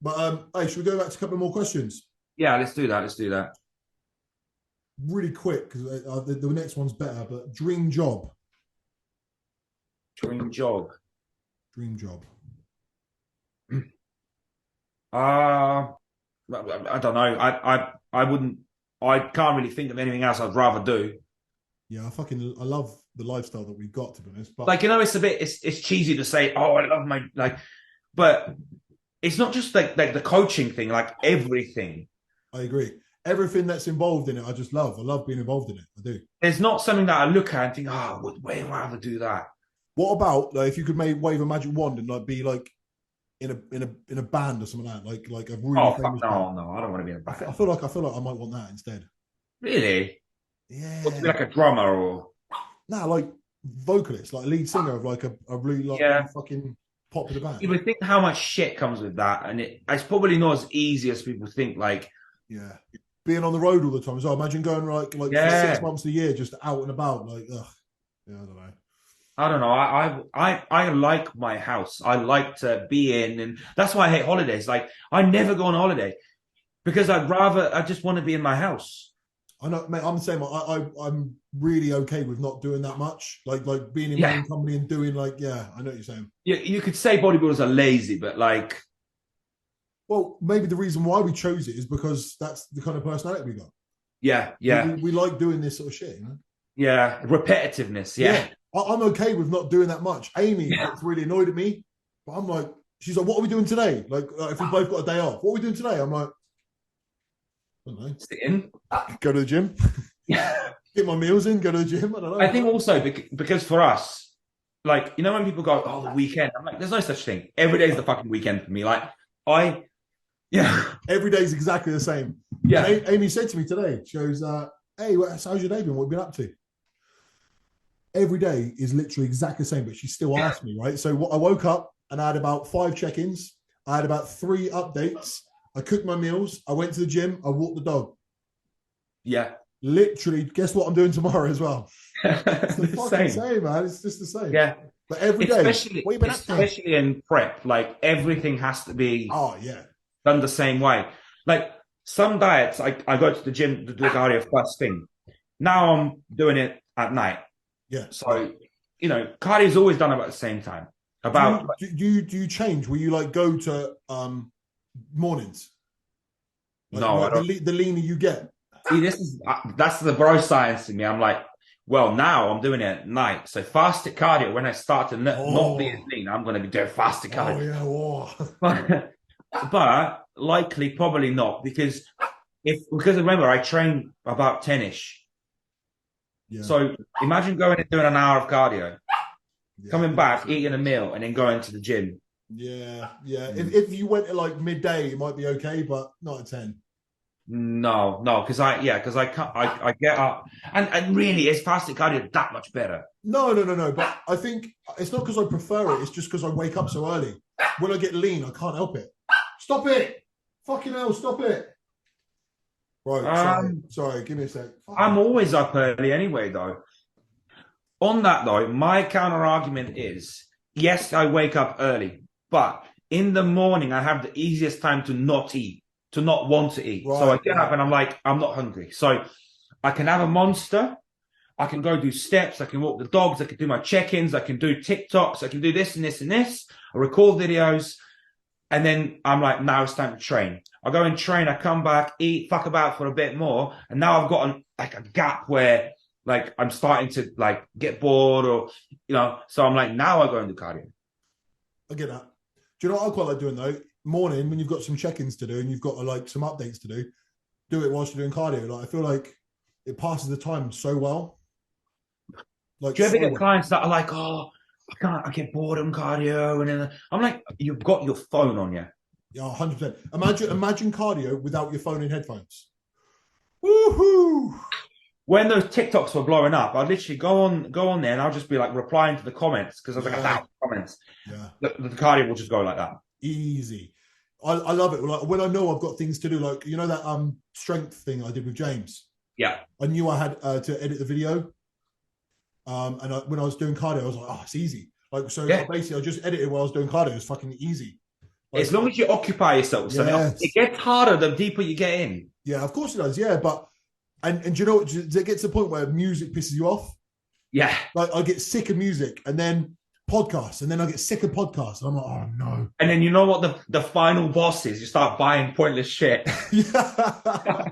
But hey, should we go back to a couple more questions? Yeah, let's do that. Let's do that. Really quick, because the next one's better. But dream job. Dream job. Dream job. Uh, I don't know. I wouldn't. I can't really think of anything else I'd rather do. Yeah, I love the lifestyle that we've got, to be honest. But Like, it's a bit. It's cheesy to say, oh, I love my like, but it's not just like the coaching thing. Like everything. I agree. Everything that's involved in it, I just love. I love being involved in it. I do. There's not something that I look at and think, oh, would way rather do that. What about like if you could wave a magic wand and like be like in a band or something like that, like a really Oh fuck famous band? no, no, I don't want to be in a band. I feel like I might want that instead. Really? What to be Yeah. like a drummer or Nah, like vocalist, like a lead singer of like a really like yeah. fucking popular You band. would think how much shit comes with that, and it's probably not as easy as people think. Like, Yeah. Being on the road all the time. So imagine going like for six yeah, months a year just out and about. Like, ugh. Yeah, I don't know. I don't know. I like my house. I like to be in, and that's why I hate holidays. Like, I never go on holiday because I just want to be in my house. I know, mate. I'm the same. I'm really okay with not doing that much. Like being in my Yeah, own company and doing like, yeah, I know what you're saying. you could say bodybuilders are lazy, but like, Well, maybe the reason why we chose it is because that's the kind of personality we got. yeah, We, yeah, we, we like doing this sort of shit, you know? yeah, repetitiveness. Yeah. Yeah, I'm okay with not doing that much. Amy yeah. gets really annoyed at me, but I'm like, she's like, what are we doing today? Like, if we both got a day off, what are we doing today? I'm like, I don't know. Sitting. Go to the gym, Yeah. get my meals in, go to the gym. I don't know. I think also because for us, like, when people go, oh, the weekend, I'm like, there's no such thing. Every day is the fucking weekend for me. Like, I, yeah, Every day is exactly the same. And yeah, Amy said to me today, she goes, hey, how's your day been? What have you been up to? Every day is literally exactly the same, but she still yeah, asked me, right? So I woke up and I had about 5 check-ins. I had about 3 updates. I cooked my meals. I went to the gym. I walked the dog. yeah. Literally, guess what I'm doing tomorrow as well? It's the The fucking same. same, man. It's just the same. Yeah. But every day, Especially, what have you been up to? especially in prep, like everything has to be Oh, yeah. done the same way. Like some diets, I go to the gym to do cardio first thing. Now I'm doing it at night. Yeah. So, cardio is always done about the same time. Do About you do you change? Will you like go to mornings? no, I don't. The leaner you get. See, that's the bro science in me. I'm like, well, now I'm doing it at night. So fasted cardio, when I start to not be as Oh, lean, I'm going to be doing fasted oh cardio. yeah. Oh. But likely, probably not because remember I train about 10ish. Yeah. So imagine going and doing an hour of cardio, Yeah. coming back, eating a meal, and then going to the gym. Yeah. Yeah. Mm. If you went at like midday, it might be okay, but not at 10. No, because I can't. I get up, and really, is fasted cardio that much better? No. But I think it's not because I prefer it. It's just because I wake up so early. When I get lean, I can't help it. Stop it! Fucking hell! Stop it! Right. Sorry. Um, Sorry. Give me a sec. I'm Fucking. always up early anyway, though. On that though, my counter argument is yes, I wake up early, but in the morning I have the easiest time to not eat, to not want to eat. So I Right. get up Right. and I'm like, I'm not hungry. So I can have a monster. I can go do steps. I can walk the dogs. I can do my check-ins. I can do TikToks. I can do this and this and this. I record videos. And then I'm like, now it's time to train. I go and train. I come back, eat, fuck about for a bit more. And now I've got like a gap where like I'm starting to like get bored so I'm like, now I go and do cardio. I get that. Do you know what I quite like doing though? Morning when you've got some check-ins to do and you've got like some updates to do it whilst you're doing cardio. Like I feel like it passes the time so well. Like Do you ever so get well. clients that are like, oh, I get bored on cardio. And then I'm like, you've got your phone on you. Yeah, 100%. Imagine cardio without your phone in headphones. Woohoo! When those TikToks were blowing up, I'd literally go on there and I'll just be like replying to the comments because there's like Yeah, 1,000 comments. yeah. The cardio will just go like that. Easy. I love it. Like when I know I've got things to do, like you know that strength thing I did with James. Yeah. I knew I had to edit the video. When I was doing cardio, I was like, oh, it's easy. Like so, Yeah. basically, I just edited while I was doing cardio. It's fucking easy. Like, as long as you occupy yourself with something, yes. it gets harder the deeper you get in. Yeah, of course it does. Yeah, but and do you know, does it get to the point where music pisses you off? Yeah. Like I get sick of music, and then podcasts, and then I get sick of podcasts, and I'm like, oh no. And then you know what the final boss is? You start buying pointless shit. Yeah.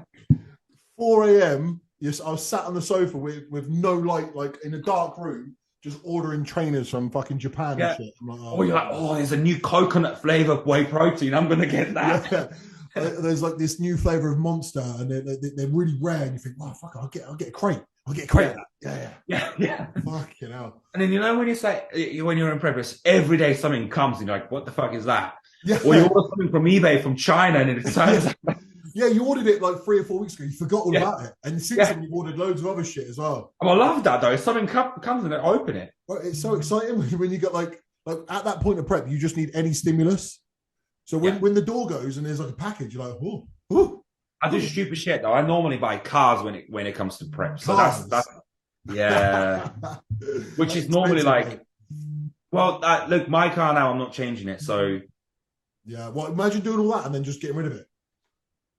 4 a.m. Yes, I was sat on the sofa with no light, like in a dark room, just ordering trainers from fucking Japan and shit. I'm like, oh, you're like, oh, there's a new coconut flavor whey protein. I'm gonna get that. Yeah. There's like this new flavor of Monster, and they're really rare. And you think, wow, fuck, I'll get a crate. I'll get a crate. Yeah. Fucking hell. And then you know when you say when you're in preppers, every day something comes and you're like, what the fuck is that? Yeah. Or you order something from eBay from China and it turns out. Yeah, you ordered it like 3 or 4 weeks ago. You forgot all about it, and since then you've ordered loads of other shit as well. Oh, I love that though. If something comes and I open it. Well, it's so exciting when you get like at that point of prep, you just need any stimulus. So when the door goes and there's like a package, you're like, oh. I do stupid shit though. I normally buy cars when it comes to prep. So that's yeah. Which is normally like, well, look, my car now, I'm not changing it. So yeah, well, imagine doing all that and then just getting rid of it.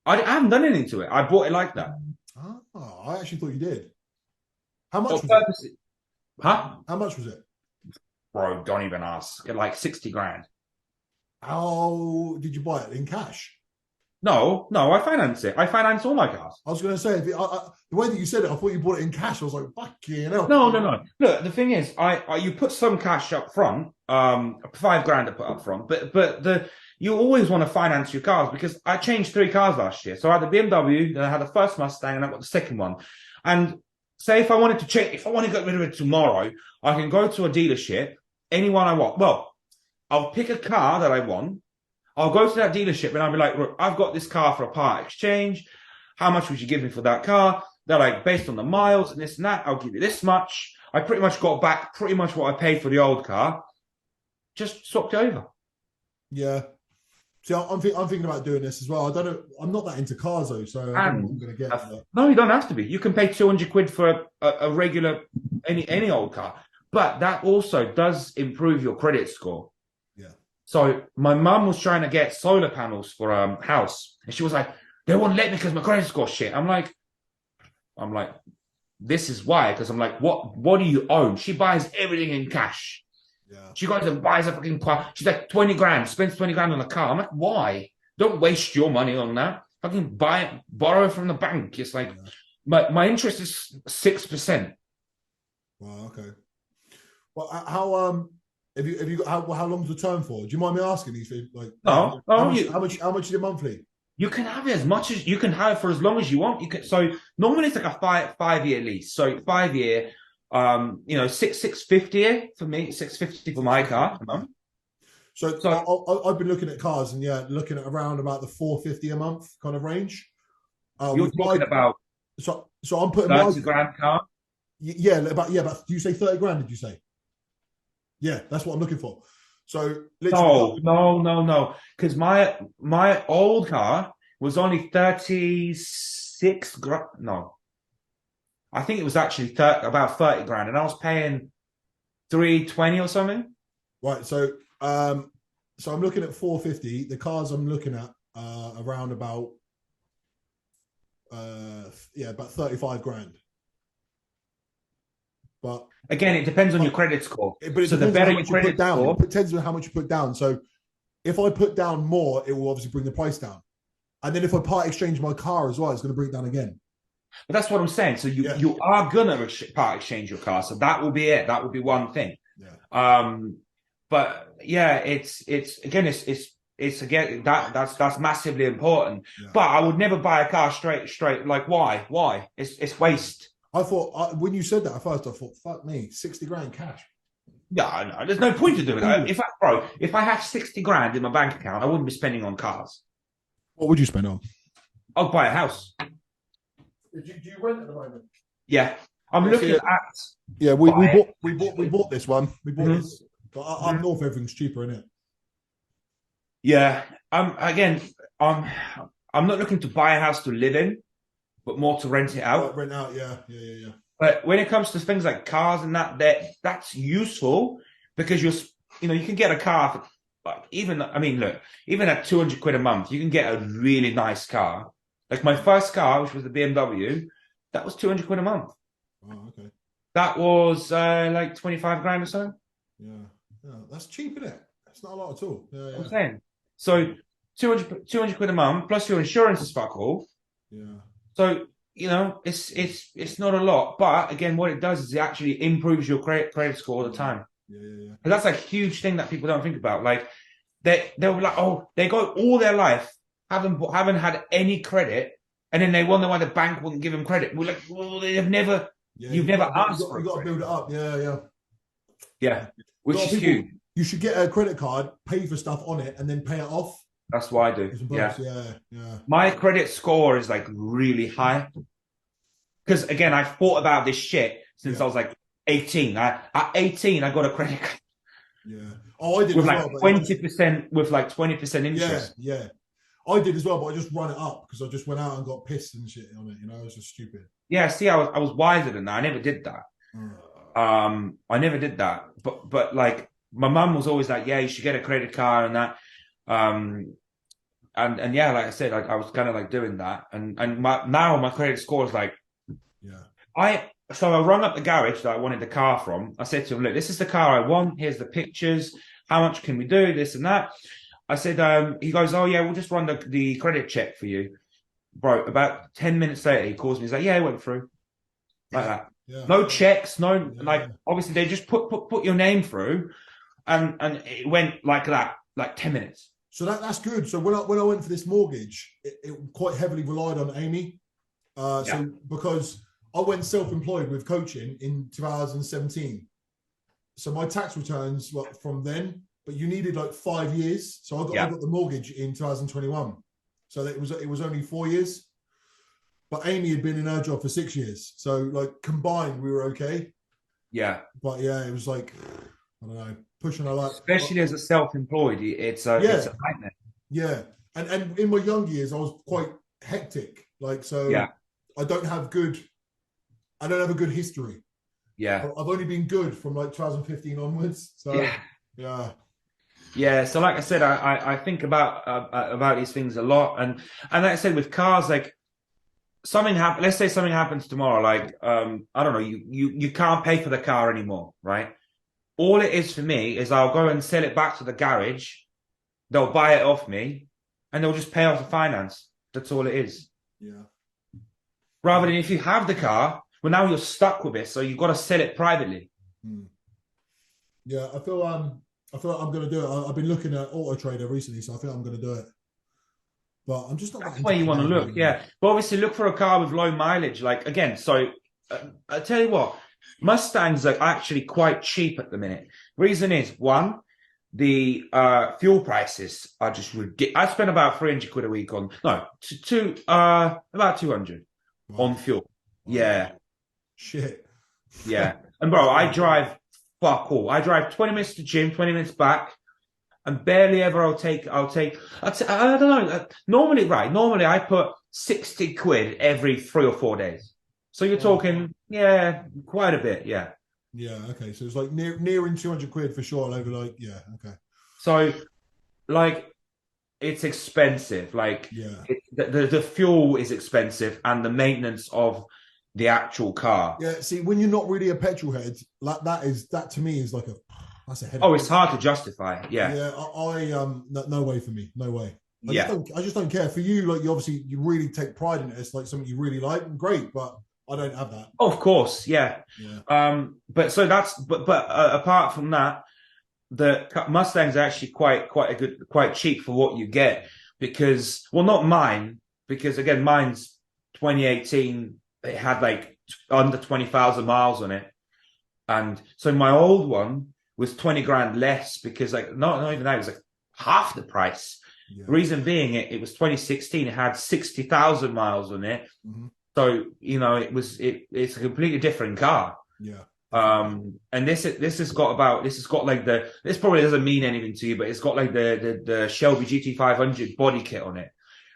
I haven't done anything to it. I bought it like that. Oh, I actually thought you did. How much was it? Huh? How much was it? Bro, don't even ask. Like 60 grand. How did you buy it? In cash? No, I finance it. I finance all my cars. I was going to say, the way that you said it, I thought you bought it in cash. I was like, fucking hell. No. Look, the thing is, you put some cash up front, $5 grand to put up front, but you always want to finance your cars because I changed 3 cars last year. So I had the BMW, then I had the first Mustang, and I got the second one. And say if I wanted to get rid of it tomorrow, I can go to a dealership, anyone I want. Well, I'll pick a car that I want. I'll go to that dealership and I'll be like, look, I've got this car for a part exchange. How much would you give me for that car? They're like, based on the miles and this and that, I'll give you this much. I pretty much got back pretty much what I paid for the old car. Just swapped it over. Yeah. See, I'm thinking about doing this as well. I don't know. I'm not that into cars though, so I don't know what I'm going to get. No, you don't have to be. You can pay 200 quid for a regular, any old car. But that also does improve your credit score. Yeah. So my mum was trying to get solar panels for a house. And she was like, they won't let me because my credit score shit. I'm like, this is why. Because I'm like, what do you own? She buys everything in cash. Yeah. She goes and buys a fucking car. She's like, 20 grand, spends 20 grand on a car. I'm like, why? Don't waste your money on that. Fucking borrow it from the bank. It's like, my interest is 6%. Wow, okay. Well, how long's the term for? Do you mind me asking these things? Like, no, how much is it monthly? You can have it as much as you can have it for as long as you want. You can. So normally it's like a 5-year lease. So 5 year, $650 for me, $650 for my car a month. So I've been looking at cars and looking at around about the $450 a month kind of range. You're talking about so I'm putting 30 grand car. About do you say 30 grand? Did you say? Yeah, that's what I'm looking for. So no, because my old car was only 36 grand. No, I think it was actually about 30 grand, and I was paying 320 or something. Right. So I'm looking at 450. The cars I'm looking at around about about 35 grand. But again, it depends on your credit score. But so the better your credit score, it depends on how much you put down. So if I put down more, it will obviously bring the price down. And then if I part exchange my car as well, it's going to bring it down again. But that's what I'm saying. So you are gonna part exchange your car. So that will be it. That will be one thing. Yeah. But yeah, it's again that's massively important. Yeah. But I would never buy a car straight. Like why? It's waste. I thought when you said that at first, I thought, fuck me, 60 grand cash. Yeah, I know. There's no point to doing that. If I had 60 grand in my bank account, I wouldn't be spending on cars. What would you spend on? I'll buy a house. Do you rent at the moment? Yeah, I'm looking at. Yeah, we bought this one. We bought this. But up north, everything's cheaper, isn't it? Yeah. I'm not looking to buy a house to live in, but more to rent it out. Rent out, yeah. But when it comes to things like cars and that's useful because you can get a car for like even, I mean, look, even at 200 quid a month, you can get a really nice car. Like my first car, which was the BMW, that was 200 quid a month. Oh, okay. That was like 25 grand or so. Yeah. Yeah. That's cheap, isn't it? It's not a lot at all. Yeah, I'm saying. So 200 quid a month plus your insurance is fuck all. Yeah. So, you know, it's not a lot. But again, what it does is it actually improves your credit score all the time. Yeah, yeah, yeah. And that's a huge thing that people don't think about. Like they'll be like, oh, they go all their life, haven't had any credit, and then they wonder why the bank wouldn't give them credit. We're like, well, they've never, you've never asked for it. You've got to build it up. Yeah, yeah. Yeah, which is huge. You should get a credit card, pay for stuff on it, and then pay it off. That's what I do. Yeah. My credit score is like really high. Because again, I thought about this shit since I was like 18. At 18, I got a credit card. Yeah. Oh, I did with as like well, 20% with like 20% interest. Yeah. I did as well, but I just run it up because I just went out and got pissed and shit on it. You know, it was just stupid. Yeah, see, I was wiser than that. I never did that. I never did that. But like my mum was always like, yeah, you should get a credit card and that. And yeah, like I said, I was kind of like doing that. And now my credit score is like, So I rung up the garage that I wanted the car from. I said to him, look, this is the car I want. Here's the pictures. How much can we do? This and that. I said, he goes, oh yeah, we'll just run the credit check for you. Bro, about 10 minutes later, he calls me. He's like, yeah, it went through. Like that. Yeah. No checks, obviously they just put your name through and it went like that, like 10 minutes. So that's good. So when I went for this mortgage, it quite heavily relied on Amy. So because I went self-employed with coaching in 2017. So my tax returns were from then, but you needed like 5 years. So I got the mortgage in 2021. So that it was only 4 years. But Amy had been in her job for 6 years. So like combined, we were okay. Yeah. But yeah, it was like, I don't know, pushing her luck. Especially as a self-employed, it's a nightmare. Yeah. And in my young years, I was quite hectic. Like, so I don't have a good history. Yeah. I've only been good from like 2015 onwards. So yeah. So like I said, I think about these things a lot. And like I said, with cars, like let's say something happens tomorrow, like, I don't know, you can't pay for the car anymore, right? All it is for me is I'll go and sell it back to the garage. They'll buy it off me and they'll just pay off the finance. That's all it is. Yeah. Rather than if you have the car, well, now you're stuck with it, so you've got to sell it privately. Yeah, I feel like I'm going to do it. I've been looking at Auto Trader recently, so I think I'm going to do it. But I'm just not. That's where you want to look, yeah. But obviously, look for a car with low mileage. Like again, so I tell you what, Mustangs are actually quite cheap at the minute. Reason is one, the fuel prices are just ridiculous. I spend about 300 quid a week on about 200 on fuel. Wow. Yeah. Shit. Yeah. And bro, I drive fuck all. I drive 20 minutes to gym, 20 minutes back, and barely ever I'll take I don't know. Normally I put 60 quid every 3 or 4 days. So you're talking, quite a bit, yeah. Yeah, okay. So it's like nearing 200 quid for sure. Over like, yeah, okay. So like it's expensive. Like the fuel is expensive and the maintenance of the actual car. Yeah, see, when you're not really a petrol head, like that to me is like that's a headache. Oh, it's hard to justify. Yeah. Yeah, I no way for me. No way. I just don't care. For you, like you really take pride in it. It's like something you really like, great, but I don't have that. Oh, of course, yeah. But apart from that, the Mustangs are actually quite cheap for what you get because, well, not mine, because again, mine's 2018. It had like under 20,000 miles on it, and so my old one was 20 grand less because like not even that, it was like half the price. Yeah. The reason being, it was 2016. It had 60,000 miles on it. Mm-hmm. So, you know, it's a completely different car. Yeah. And this probably doesn't mean anything to you, but it's got like the Shelby GT500 body kit on it,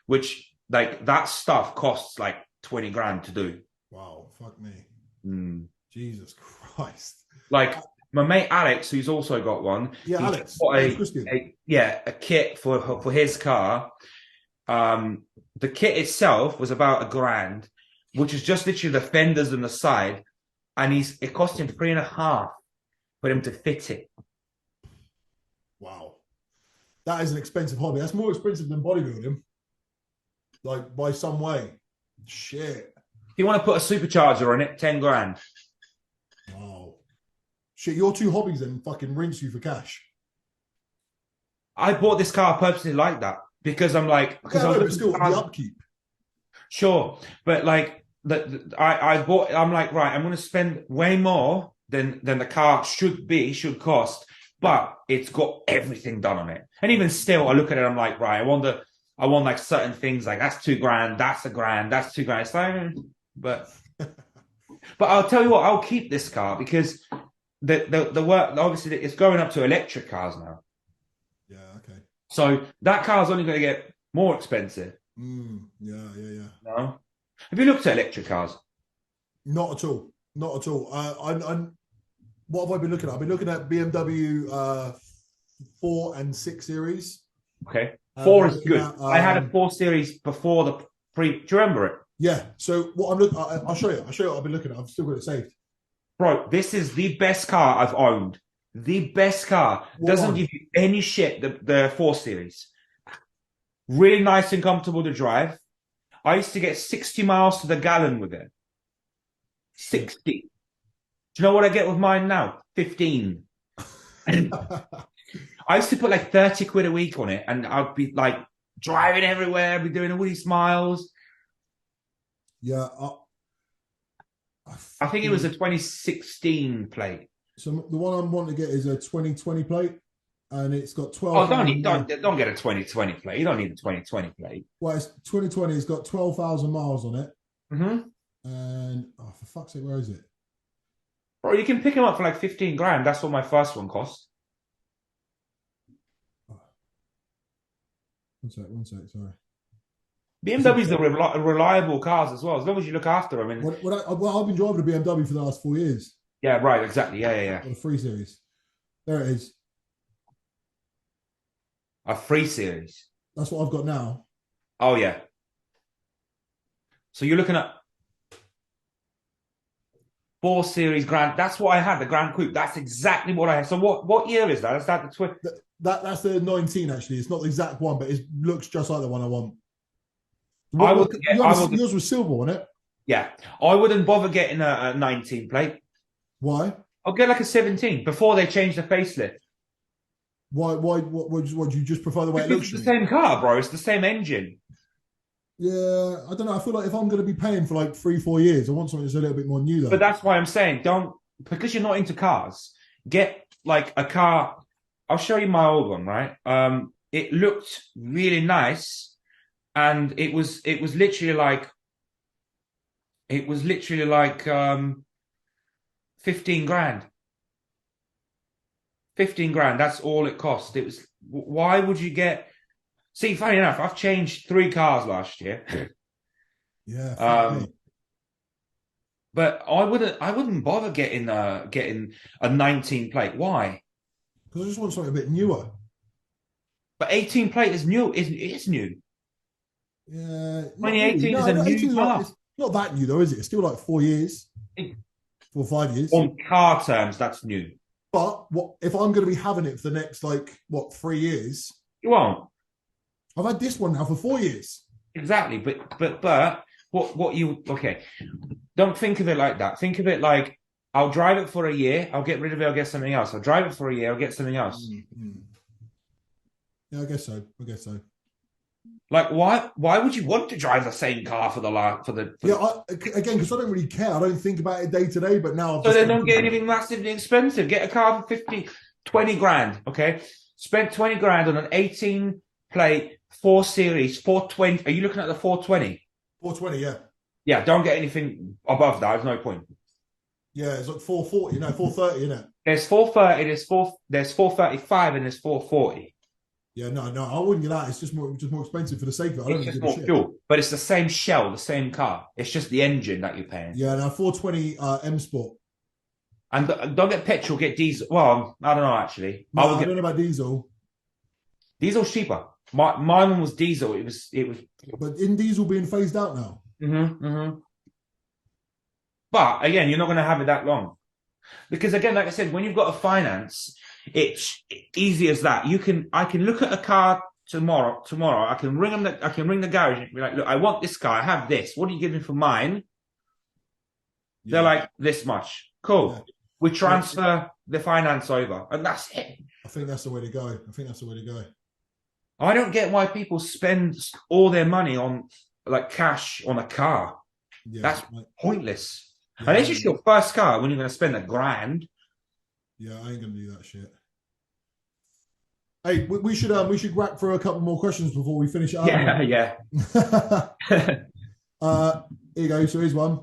which like that stuff costs like 20 grand to do. Wow. Fuck me. Jesus Christ. Like my mate Alex, who's also got one. Yeah, he's Alex. got Christian. a kit for his car. The kit itself was about $1,000, which is just literally the fenders on the side, and it cost him 3.5 for him to fit it. Wow, that is an expensive hobby. That's more expensive than bodybuilding, like by some way. Shit. If you want to put a supercharger on it, 10 grand. Wow. Shit, your two hobbies then fucking rinse you for cash. I bought this car purposely like that because I'm like, because but still the upkeep. Sure, but like I'm like, right, I'm going to spend way more than the car should cost, but it's got everything done on it. And even still, I look at it, I'm like, right, I want like certain things, like that's $2,000, that's $1,000, that's $2,000. It's like, but I'll tell you what, I'll keep this car because the work, obviously, it's going up to electric cars now. Yeah, okay. So that car's only going to get more expensive. Yeah. No? Have you looked at electric cars? Not at all. What have I been looking at? I've been looking at BMW 4 and 6 Series. Okay. 4 is good. I had a 4 Series before the pre. Do you remember it? Yeah. So what I'm looking, I'll show you. I'll show you what I've been looking at. I've still got it saved. Bro, this is the best car I've owned. The best car. Doesn't give you any shit. The 4 Series. Really nice and comfortable to drive. I used to get 60 miles to the gallon with it. 60. Do you know what I get with mine now? 15. I used to put like 30 quid a week on it, and I'd be like driving everywhere, I'd be doing all these miles. Yeah. I think it was a 2016 plate. So the one I'm wanting to get is a 2020 plate, and it's got 12. Oh, don't get a 2020 plate. You don't need a 2020 plate. Well, it's 2020. It's got 12,000 miles on it. Mm-hmm. And for fuck's sake, where is it? Bro, you can pick them up for like 15 grand. That's what my first one cost. One sec, sorry. BMWs are reliable cars as well, as long as you look after them. And... Well, I've been driving a BMW for the last 4 years. Yeah, right, exactly. Yeah. The 3 Series. There it is. A 3 Series. That's what I've got now. Oh, yeah. So you're looking at 4 Series Grand. That's what I had, the Grand Coupe. That's exactly what I had. So what year is that? Is that the That's the 19, actually. It's not the exact one, but it looks just like the one I want. Yours was silver, wasn't it? Yeah. I wouldn't bother getting a 19 plate. Why? I'll get like a 17 before they change the facelift. Why? What do you just prefer the way it looks? It's the same car, bro. It's the same engine. Yeah, I don't know. I feel like if I'm going to be paying for like 3-4 years, I want something that's a little bit more new, though. But that's why I'm saying, because you're not into cars, get like a car. I'll show you my old one, right? It looked really nice, and it was literally like 15 grand. 15 grand. That's all it cost. It was. Why would you get? See, funny enough, I've changed 3 cars last year. Yeah. But I wouldn't bother getting a 19 plate. Why? Because I just want something a bit newer. But 18 plate is new. It's new. Yeah. 2018 is a new car. It's not that new though, is it? It's still like 4 years. 4 or 5 years. On car terms, that's new. But what if I'm going to be having it for the next 3 years? You won't. I've had this one now for 4 years. Exactly. But what you okay? Don't think of it like that. Think of it like I'll drive it for a year. I'll get rid of it. I'll get something else. I'll drive it for a year. I'll get something else. Mm-hmm. Yeah, I guess so. Like, why would you want to drive the same car for the? Again, because I don't really care. I don't think about it day to day. But now, so they don't get anything massively expensive. Get a car for 20 grand. Okay, spend 20 grand on an 18 plate 4 Series 420. Are you looking at the 420? 420, yeah. Yeah, don't get anything above that. There's no point. Yeah, it's like 440, 430, isn't it? There's 430, there's 435, and there's 440. Yeah, no, I wouldn't get that. It's just more expensive for the sake of it. I don't it's just give a more shit. fuel, but it's the same shell, the same car. It's just the engine that you're paying. Yeah, now 420 M Sport. And don't get petrol, get diesel. Well, I don't know actually. No, I don't know about diesel. Diesel's cheaper. My one was diesel. It was. But in diesel being phased out now. But again, you're not going to have it that long, because again, like I said, when you've got a finance, it's easy as that. I can look at a car tomorrow. I can ring them. I can ring the garage and be like, look, I want this car. I have this. What are you giving for mine? Yeah. They're like, this much. Cool. Yeah. We transfer the finance over, and that's it. I think that's the way to go. I don't get why people spend all their money on like cash on a car. Yeah, that's pointless. Yeah, unless it's your first car, when you're going to spend $1,000. Yeah, I ain't going to do that shit. Hey, we should wrap for a couple more questions before we finish it up. Yeah. Here you go. So here's one.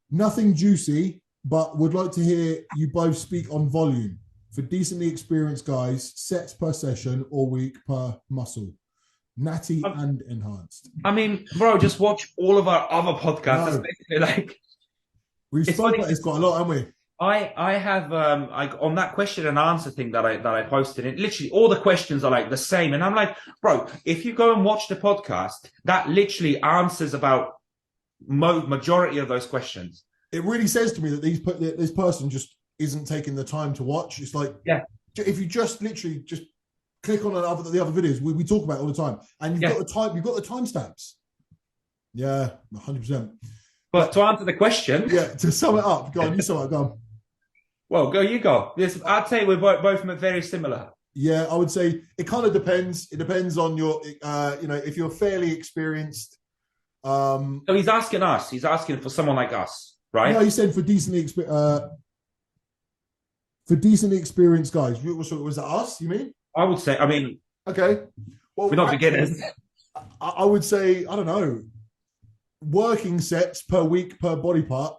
Nothing juicy, but would like to hear you both speak on volume for decently experienced guys, sets per session or week per muscle. Natty and enhanced. I mean, bro, just watch all of our other podcasts. No. Basically like we've spoken about this quite a lot, haven't we? I have on that question and answer thing that I posted, it literally all the questions are like the same, and I'm like, bro, if you go and watch the podcast, that literally answers about majority of those questions. It really says to me that this person just isn't taking the time to watch. It's like, if you just literally just click on the other videos, we talk about it all the time, and you've got the timestamps. Yeah, 100%. But to answer the question, to sum it up, go on, you sum it up, go on. Well, you go. I'd say we're both very similar. Yeah, I would say it kind of depends. It depends on your, if you're fairly experienced. So he's asking us. He's asking for someone like us, right? No, he said for decently experienced guys. So was that us? You mean? I would say. I mean, okay. Well, we're not beginners. I would say, I don't know, working sets per week per body part.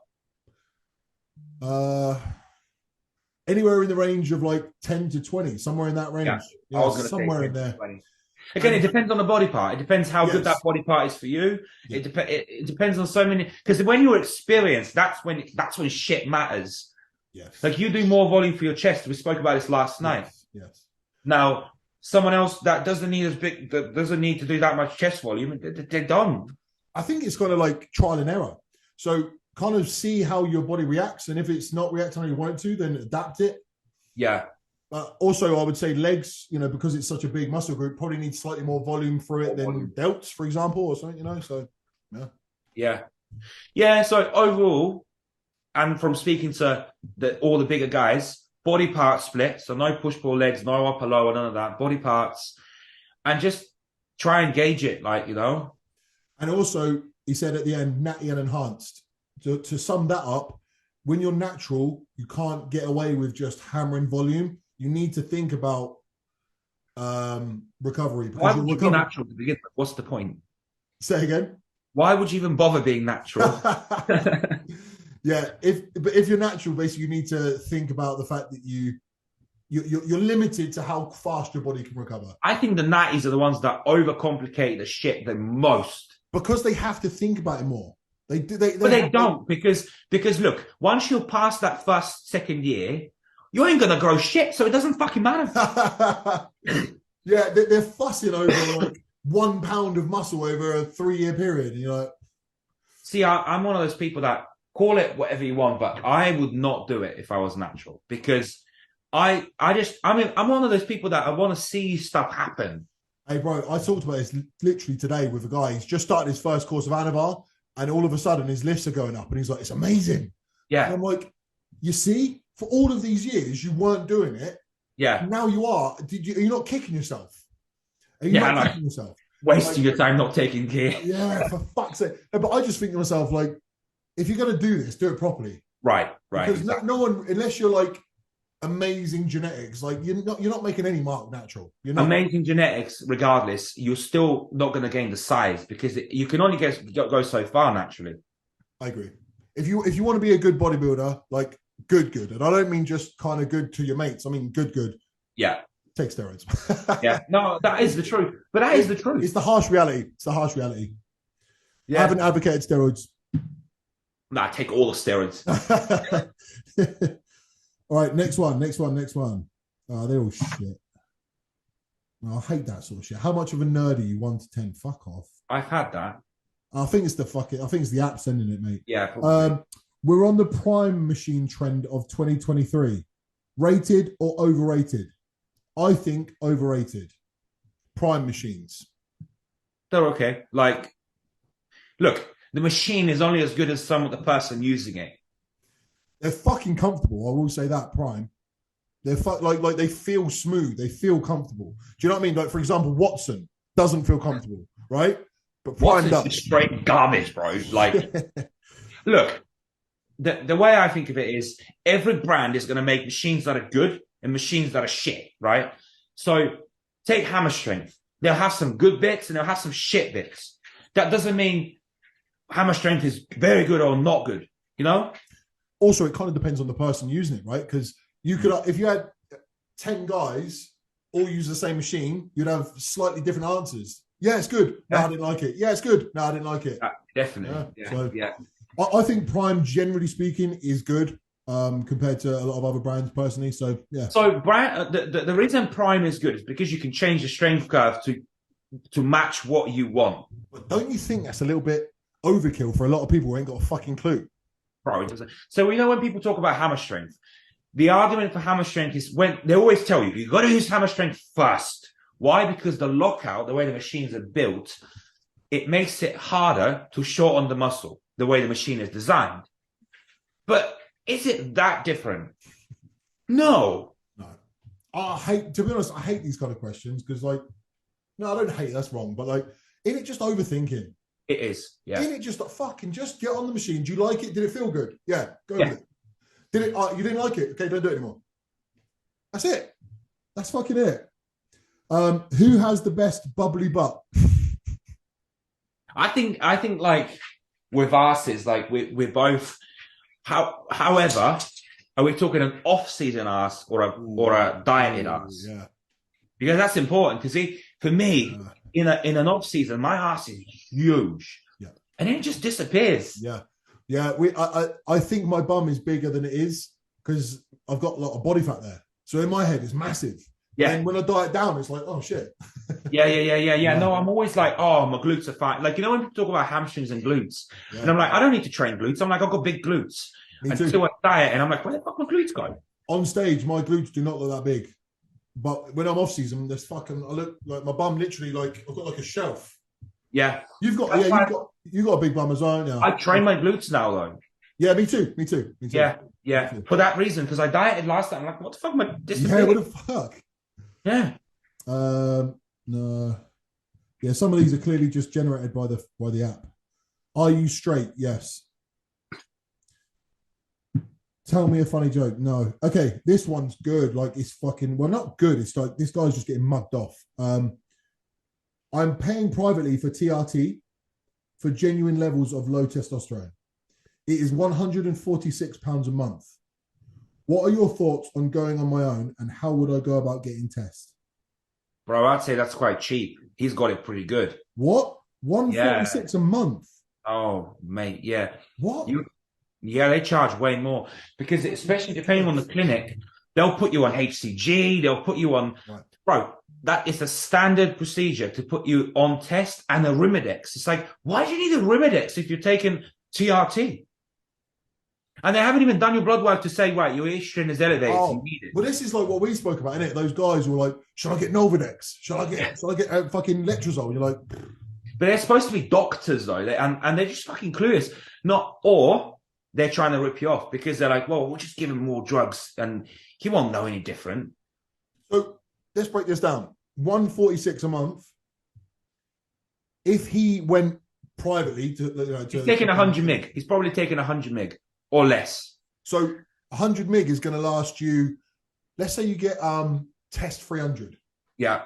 Anywhere in the range of like 10 to 20, somewhere in that range. Yeah, I was going to somewhere in there. 20. Again, it depends on the body part. It depends how good that body part is for you. Yeah. It depends on so many. Because when you're experienced, that's when shit matters. Yes. Like you do more volume for your chest. We spoke about this last night. Yes. Now, someone else that doesn't need to do that much chest volume, they're done. I think it's kind of like trial and error. So kind of see how your body reacts, and if it's not reacting how you want it to, then adapt it. Yeah. But also, I would say legs, because it's such a big muscle group, probably needs slightly more volume through it than delts, for example, or something, So, yeah. So overall, and from speaking to all the bigger guys, body part split. So no push-pull legs, no upper lower, none of that. Body parts, and just try and gauge it, And also, he said at the end, natty and enhanced. To sum that up, when you're natural, you can't get away with just hammering volume. You need to think about recovery. Why would you be natural to begin with? What's the point? Say again? Why would you even bother being natural? Yeah, if you're natural, basically you need to think about the fact that you're limited to how fast your body can recover. I think the natties are the ones that overcomplicate the shit the most. Because they have to think about it more. They don't because look, once you're past that second year, you ain't gonna grow shit, so it doesn't fucking matter. Yeah, they're fussing over like 1 pound of muscle over a 3-year period. See, I'm one of those people that call it whatever you want, but I would not do it if I was natural, because I'm one of those people that I want to see stuff happen. Hey, bro, I talked about this literally today with a guy. He's just started his first course of Anavar, and all of a sudden his lifts are going up, and he's like, it's amazing. Yeah. And I'm like, you see, for all of these years, you weren't doing it. Yeah. Now you are. Are you not kicking yourself? Are you not kicking yourself? Wasting your time not taking care. Yeah, for fuck's sake. No, but I just think to myself, like, if you're going to do this, do it properly. Right. Because exactly. no one, unless you're like amazing genetics, like you're not making any mark natural. You're not. Amazing genetics, regardless, you're still not going to gain the size, because you can only go so far naturally. I agree. If you want to be a good bodybuilder, like good, and I don't mean just kind of good to your mates. I mean good. Yeah. Take steroids. Yeah. No, that is the truth. But that is the truth. It's the harsh reality. Yeah. I haven't advocated steroids. Nah, take all the steroids. All right, next one. Oh, they're all shit. No, I hate that sort of shit. How much of a nerd are you? 1 to 10? Fuck off. I've had that. I think it's the app sending it, mate. Yeah. Probably. We're on the prime machine trend of 2023. Rated or overrated? I think overrated. Prime machines. They're okay. Like, look, the machine is only as good as some of the person using it. They're fucking comfortable. I will say that. Prime. They're like they feel smooth. They feel comfortable. Do you know what I mean? Like, for example, Watson doesn't feel comfortable, right? But Prime does. Straight garbage, bro. Like, look, the way I think of it is every brand is going to make machines that are good and machines that are shit, right? So take hammer strength. They'll have some good bits and they'll have some shit bits. That doesn't mean hammer strength is very good or not good, you know? Also, it kind of depends on the person using it, right? Because you could, if you had 10 guys all use the same machine, you'd have slightly different answers. Yeah, it's good. No, I didn't like it. Yeah, it's good. No, I didn't like it. Definitely. I think Prime, generally speaking, is good compared to a lot of other brands personally. So, yeah. So, the reason Prime is good is because you can change the strength curve to match what you want. But don't you think that's a little bit overkill for a lot of people who ain't got a fucking clue? Bro, so we know when people talk about hammer strength, the argument for hammer strength is when they always tell you got to use hammer strength first. Why? Because the lockout, the way the machines are built, it makes it harder to shorten the muscle, the way the machine is designed. But is it that different? No. To be honest, I hate these kind of questions because, like, no, I don't hate it, that's wrong. But, like, isn't it just overthinking? It is, yeah. Isn't it just like, fucking just get on the machine? Do you like it? Did it feel good? Yeah, go with it. Did it? You didn't like it? Okay, don't do it anymore. That's it. That's fucking it. Who has the best bubbly butt? I think like with us is like we're both. However, are we talking an off-season ass or a dieted ass? Yeah, because that's important. Because for me, in an off-season, my ass is huge. Yeah, and then it just disappears. Yeah. Yeah, I think my bum is bigger than it is because I've got a lot of body fat there. So in my head, it's massive. Yeah. And when I diet down, it's like, oh shit. Yeah. No, I'm always like, oh, my glutes are fine. Like, you know, when people talk about hamstrings and glutes, and I'm like, I don't need to train glutes. I'm like, I've got big glutes. Until I diet, and I'm like, where the fuck my glutes go? On stage, my glutes do not look that big. But when I'm off season, I look like my bum literally like I've got like a shelf. Yeah. You've got a big bum as well now. I train my glutes now though. Yeah, me too. Yeah. For that reason, because I dieted last time. I'm like, what the fuck? Yeah, what the fuck? Yeah. No. Yeah, some of these are clearly just generated by the app. Are you straight? Yes. Tell me a funny joke. No. Okay, this one's good. Like, it's fucking, well, not good. It's like this guy's just getting mugged off. I'm paying privately for TRT for genuine levels of low testosterone. It is £146 a month. What are your thoughts on going on my own, and how would I go about getting tests? Bro, I'd say that's quite cheap. He's got it pretty good. What? 146 a month? Oh, mate, yeah. What? Yeah, they charge way more because, especially depending on the clinic, they'll put you on HCG, they'll put you on, bro, that is a standard procedure to put you on test and a Arimidex. It's like, why do you need a Arimidex if you're taking TRT? And they haven't even done your blood work to say, right, your estrogen is elevated. You need it. Well, this is like what we spoke about, isn't it? Those guys were like, should I get Novadex? Should I get fucking Letrozole? You're like, but they're supposed to be doctors though, and they're just fucking clueless. Or they're trying to rip you off because they're like, well, we'll just give him more drugs and he won't know any different. So let's break this down. 146 a month. If he went privately he's taking 100 mg. He's probably taking 100 mg or less. So 100 mg is going to last you, let's say you get test 300. Yeah.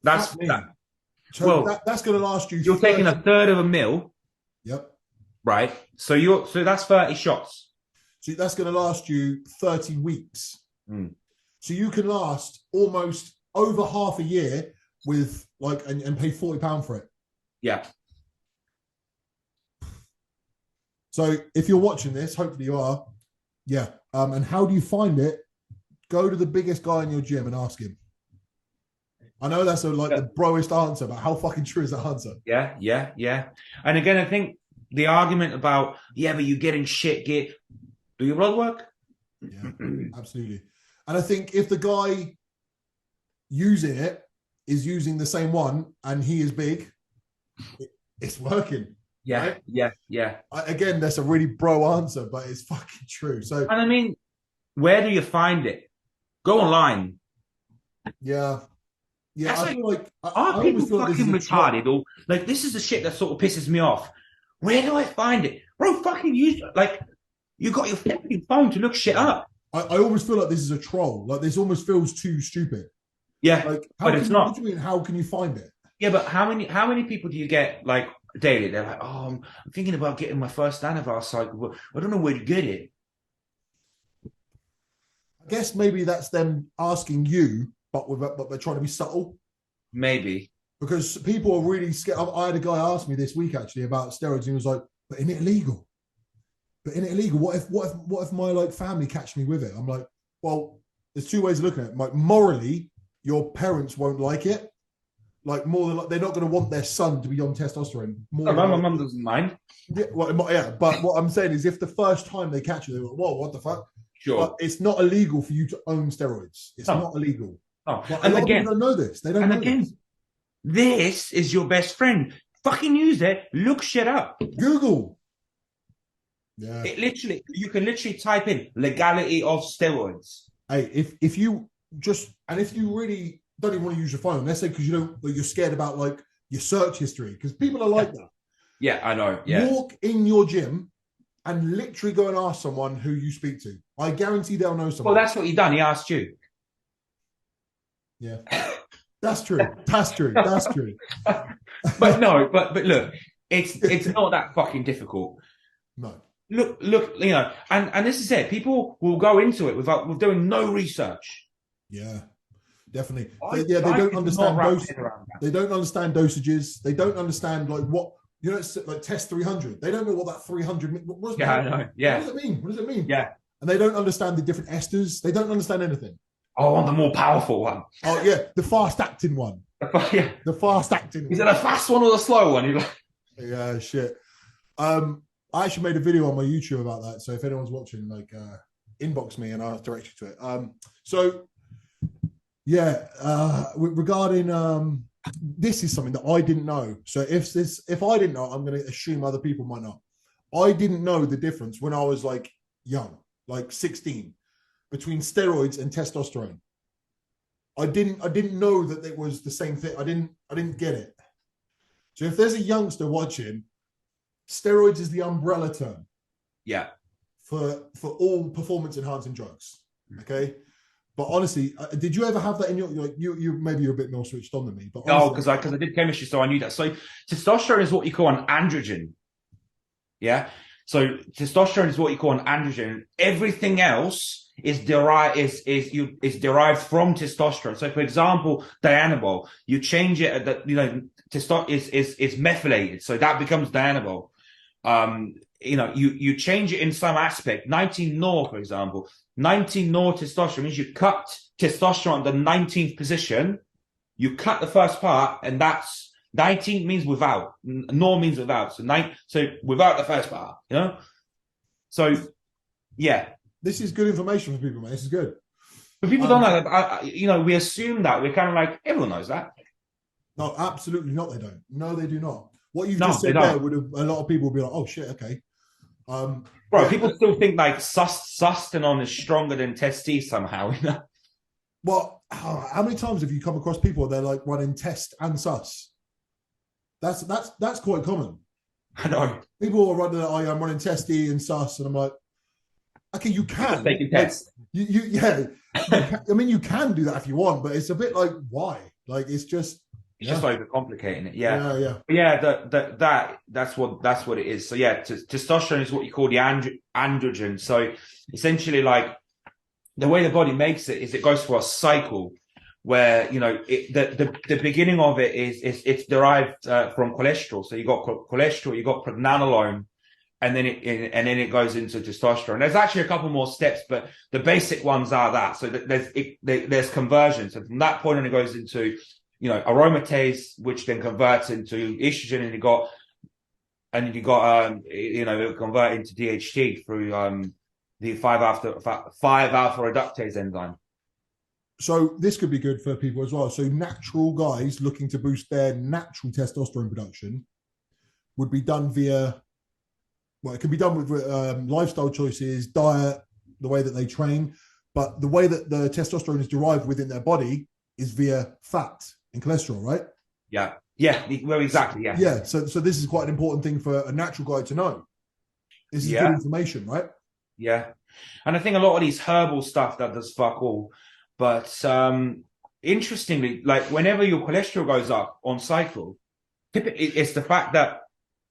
That's that. So that's going to last you. You're taking a third of a mil. Yep. Right. So that's 30 shots. So that's going to last you 30 weeks. Mm. So you can last almost over half a year with and pay £40 for it. Yeah. So if you're watching this, hopefully you are, Yeah. And how do you find it? Go to the biggest guy in your gym and ask him. I know that's the broest answer, but how fucking true is that answer? Yeah. And again, I think the argument about, but you're getting shit gear, do your blood work? Yeah, absolutely. And I think if the guy using it is using the same one and he is big, it's working. Yeah, right? Yeah. Again, that's a really bro answer, but it's fucking true. So, and I mean, where do you find it? Go online. Yeah. Yeah, I feel like are people fucking retarded, or like this is the shit that sort of pisses me off. Where do I find it, bro? Fucking use you got your fucking phone to look shit up. I almost feel like this is a troll. Like this almost feels too stupid. Yeah, like but it's not. What do you mean? How can you find it? Yeah, but how many people do you get like daily? They're like, oh, I'm thinking about getting my first Anavar cycle, but I don't know where to get it. I guess maybe that's them asking you, but they're trying to be subtle. Maybe. Because people are really scared. I had a guy ask me this week actually about steroids, and he was like, "But isn't it illegal? But isn't it illegal? What if my like family catch me with it?" I'm like, well, there's two ways of looking at it. Like morally, your parents won't like it. Like more than they're not going to want their son to be on testosterone. My mum doesn't mind. Yeah, but what I'm saying is, if the first time they catch you, they're like, "Whoa, what the fuck?" Sure. But it's not illegal for you to own steroids. It's not illegal. Oh, and again, don't know this. They don't. And again, this is your best friend. Fucking use it. Look shit up. Google. Yeah. You can literally type in legality of steroids. Hey, if you really don't even want to use your phone, let's say because you're scared about like your search history, because people are like that. Yeah, I know. Yeah. Walk in your gym and literally go and ask someone who you speak to. I guarantee they'll know someone. Well, that's what he done. He asked you. Yeah. That's true. That's true. That's true. but look, it's not that fucking difficult. No. Look, and this is it. People will go into it with doing no research. Yeah, definitely. They don't understand They don't understand dosages. They don't understand like what like test 300. They don't know what that 300. I know. Yeah. What does it mean? What does it mean? Yeah. And they don't understand the different esters. They don't understand anything. I want the more powerful one. Oh yeah, the fast acting one. Yeah. The fast acting. Is it a fast one or the slow one? You're like, yeah, shit. I actually made a video on my YouTube about that. So if anyone's watching, like, inbox me and I'll direct you to it. So yeah, regarding this is something that I didn't know. So if I didn't know, I'm going to assume other people might not. I didn't know the difference when I was like young, like 16, between steroids and testosterone. I didn't know that it was the same thing. I didn't get it. So if there's a youngster watching, steroids is the umbrella term. Yeah. For all performance enhancing drugs. Okay. But honestly, did you ever have that in your you maybe you're a bit more switched on than me? But honestly, because I did chemistry, so I knew that. So testosterone is what you call an androgen. Yeah. So testosterone is what you call an androgen. Everything else is derived from testosterone. So for example, dianabol, you change it testosterone is methylated, so that becomes dianabol. You change it in some aspect. 19-nor, for example, 19-nor testosterone means you cut testosterone at the 19th position. You cut the first part, and that's 19 means without. Nor means without. So without the first part, So yeah, this is good information for people, man. This is good. But people don't know that. We assume that we're kind of like everyone knows that. No, absolutely not. They don't. No, they do not. What you've just said there would have a lot of people would be like, oh shit, okay. Bro, people still think like sustanon is stronger than testes somehow, Well, how many times have you come across people they're like running test and sus? That's quite common. I know. People are running, I'm running testy and sus, and I'm like, okay, you can. They can test. You can do that if you want, but it's a bit like, why? Like, it's just. It's just overcomplicating it, yeah. That's what it is. So yeah, testosterone is what you call the androgen. So essentially, like the way the body makes it is it goes through a cycle where the beginning of it is it's derived from cholesterol. So you got cholesterol, you got pregnenolone, and then it goes into testosterone. There's actually a couple more steps, but the basic ones are that. So there's conversion. So from that point on, it goes into, you know, aromatase, which then converts into estrogen, and you got you know, it'll convert into DHT through the 5-alpha reductase enzyme. So this could be good for people as well. So natural guys looking to boost their natural testosterone production would be done via, well, it can be done with lifestyle choices, diet, the way that they train, but the way that the testosterone is derived within their body is via fat and cholesterol, right? Yeah. Yeah, well, exactly. Yeah. Yeah. So this is quite an important thing for a natural guy to know. This is good information, right? Yeah. And I think a lot of these herbal stuff that does fuck all. But interestingly, like whenever your cholesterol goes up on cycle, typically it's the fact that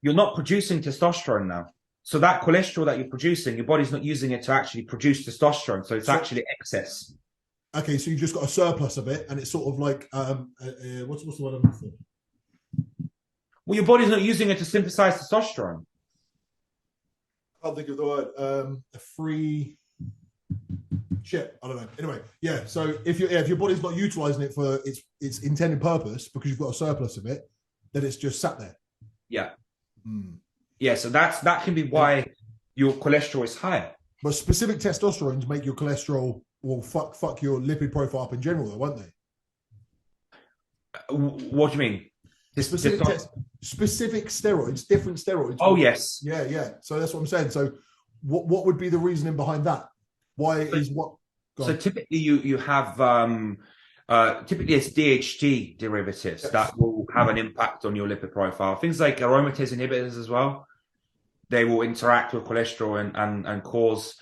you're not producing testosterone now. So that cholesterol that you're producing, your body's not using it to actually produce testosterone. So it's actually excess. Okay, so you've just got a surplus of it, and it's sort of like what's the word I'm looking for? Well, your body's not using it to synthesize testosterone. I can't think of the word. A free shit. I don't know. Anyway, yeah. So if your body's not utilizing it for its intended purpose because you've got a surplus of it, then it's just sat there. Yeah. Yeah. So that can be why your cholesterol is higher. But specific testosterones make your cholesterol, well, fuck your lipid profile up in general, though, won't they? What do you mean? Specific steroids, different steroids. Oh, yes. Yeah. So that's what I'm saying. So what would be the reasoning behind that? Why is what? So typically you have typically it's DHT derivatives that will have an impact on your lipid profile. Things like aromatase inhibitors as well. They will interact with cholesterol and cause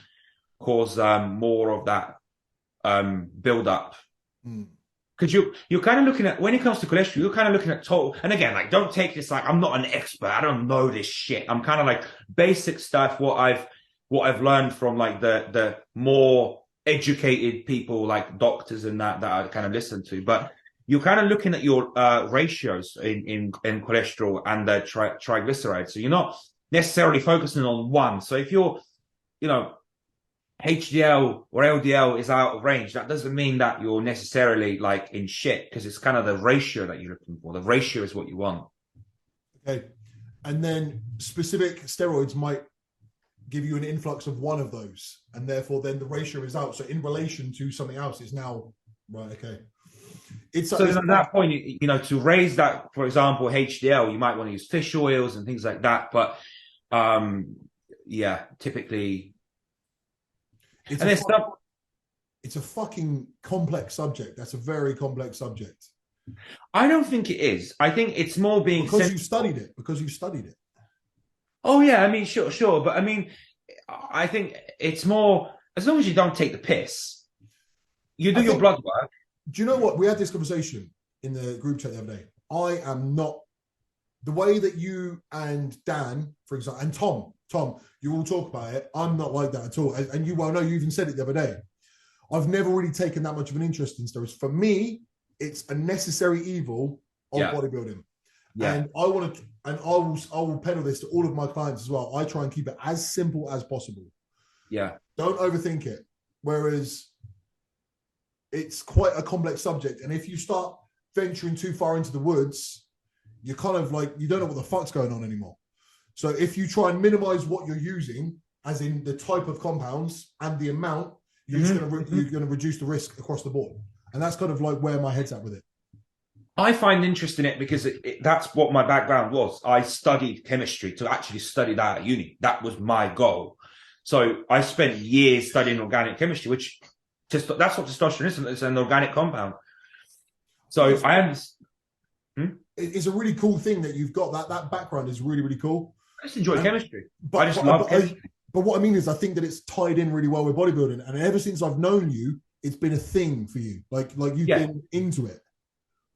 more of that buildup. Because you're kind of looking at, when it comes to cholesterol, you're kind of looking at total. And again, like, don't take this like I'm not an expert. I don't know this shit. I'm kind of like basic stuff. What I've learned from like the more educated people like doctors and that I kind of listen to. But you're kind of looking at your ratios in cholesterol and the triglycerides. So you're not necessarily focusing on one. So if you're, you know, HDL or LDL is out of range, that doesn't mean that you're necessarily like in shit, because it's kind of the ratio that you're looking for. The ratio is what you want. Okay. And then specific steroids might give you an influx of one of those, and therefore then the ratio is out. So in relation to something else, it's now right. Okay. So at that point, you know, to raise that, for example, HDL, you might want to use fish oils and things like that. But yeah, typically. It's a fucking complex subject. That's a very complex subject. I don't think it is. I think it's more being because you studied it. Oh yeah, I mean, sure, but I mean, I think it's more, as long as you don't take the piss, you do your blood work. Do you know what? We had this conversation in the group chat the other day. I am not the way that you and Dan, for example, and Tom, you all talk about it. I'm not like that at all. And you well know, you even said it the other day. I've never really taken that much of an interest in steroids. For me, it's a necessary evil of bodybuilding. Yeah. And I will peddle this to all of my clients as well. I try and keep it as simple as possible. Yeah. Don't overthink it. Whereas it's quite a complex subject. And if you start venturing too far into the woods, you're kind of like, you don't know what the fuck's going on anymore. So if you try and minimize what you're using, as in the type of compounds and the amount, you're just going to reduce the risk across the board. And that's kind of like where my head's at with it. I find interest in it because that's what my background was. I studied chemistry to actually study that at uni. That was my goal. So I spent years studying organic chemistry, which that's what testosterone is. It's an organic compound. So I understand. It's a really cool thing that you've got. That background is really, really cool. I just enjoy chemistry. I just love chemistry. But what I mean is, I think that it's tied in really well with bodybuilding. And ever since I've known you, it's been a thing for you. Like you've been into it.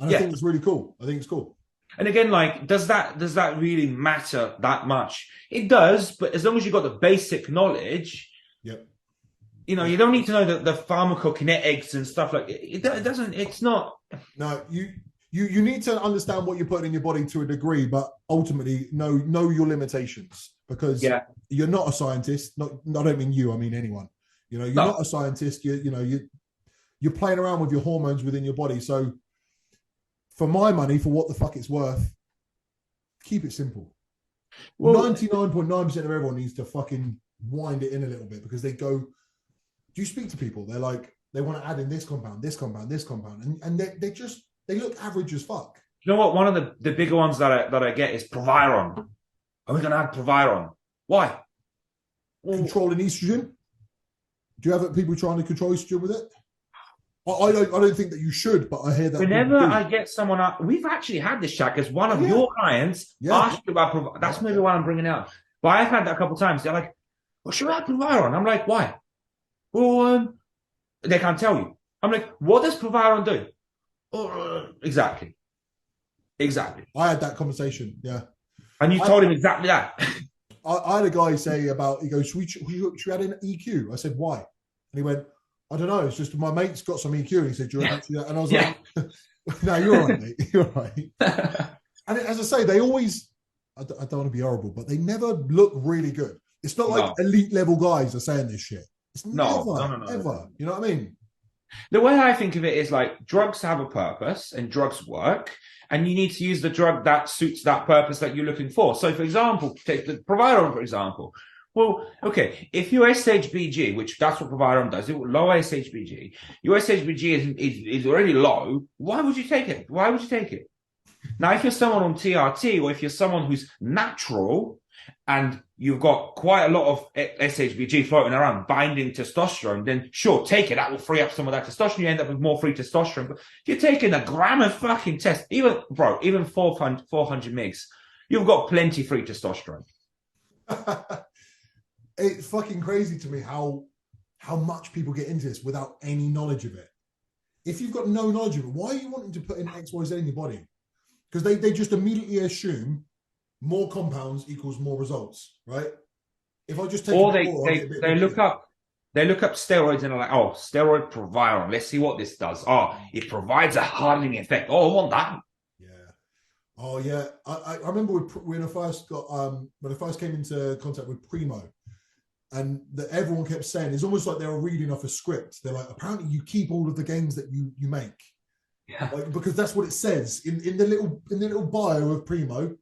And I think it's really cool. I think it's cool. And again, like, does that really matter that much? It does, but as long as you've got the basic knowledge, you know, you don't need to know the pharmacokinetics and stuff like it doesn't. It's not. No, you need to understand what you're putting in your body to a degree, but ultimately know your limitations. because you're not a scientist. I don't mean you, I mean anyone. You know, you're not a scientist. You're playing around with your hormones within your body. So for my money, for what the fuck it's worth, keep it simple. Well, 99.9% of everyone needs to fucking wind it in a little bit, because they go, do you speak to people? They're like, they want to add in this compound, this compound, this compound. And they look average as fuck. You know what? One of the bigger ones that I get is Proviron. Are we going to add Proviron? Why? Controlling estrogen? Do you have people trying to control estrogen with it? I don't think that you should, but I hear that. Whenever I get someone up, we've actually had this chat because one of your clients asked you about that's maybe why I'm bringing it up. But I've had that a couple of times. They're like, well, should I have Proviron? I'm like, why? Well, they can't tell you. I'm like, what does Proviron do? Exactly. I had that conversation, and you told him exactly that. I had a guy say about, he goes, should we add in EQ? I said, why? And he went, I don't know, it's just my mate's got some EQ. And he said, you're actually that. And I was like, no, you're all right, mate. You're all right. And as I say, they always, I don't want to be horrible, but they never look really good. It's not like elite level guys are saying this shit. It's never. You know what I mean? The way I think of it is like drugs have a purpose and drugs work, and you need to use the drug that suits that purpose that you're looking for. So, for example, take the Proviron, for example. Well, okay, if your SHBG, which that's what Proviron does, it will lower SHBG. Your SHBG is already low. Why would you take it? Why would you take it? Now, if you're someone on TRT, or if you're someone who's natural and you've got quite a lot of SHBG floating around binding testosterone, then sure, take it. That will free up some of that testosterone. You end up with more free testosterone. But if you're taking a gram of fucking test, even 400 mgs, you've got plenty free testosterone. It's fucking crazy to me how much people get into this without any knowledge of it. If you've got no knowledge of it, why are you wanting to put in X, Y, Z in your body? Because they just immediately assume more compounds equals more results, right? If I just take they look up steroids and are like, oh, steroid Proviron. Let's see what this does. Oh, it provides a hardening effect. Oh, I want that. Yeah. Oh yeah. I remember when I first came into contact with Primo, and everyone kept saying, it's almost like they were reading off a script. They're like, apparently you keep all of the gains that you make. Yeah. Like, because that's what it says in the little bio of Primo.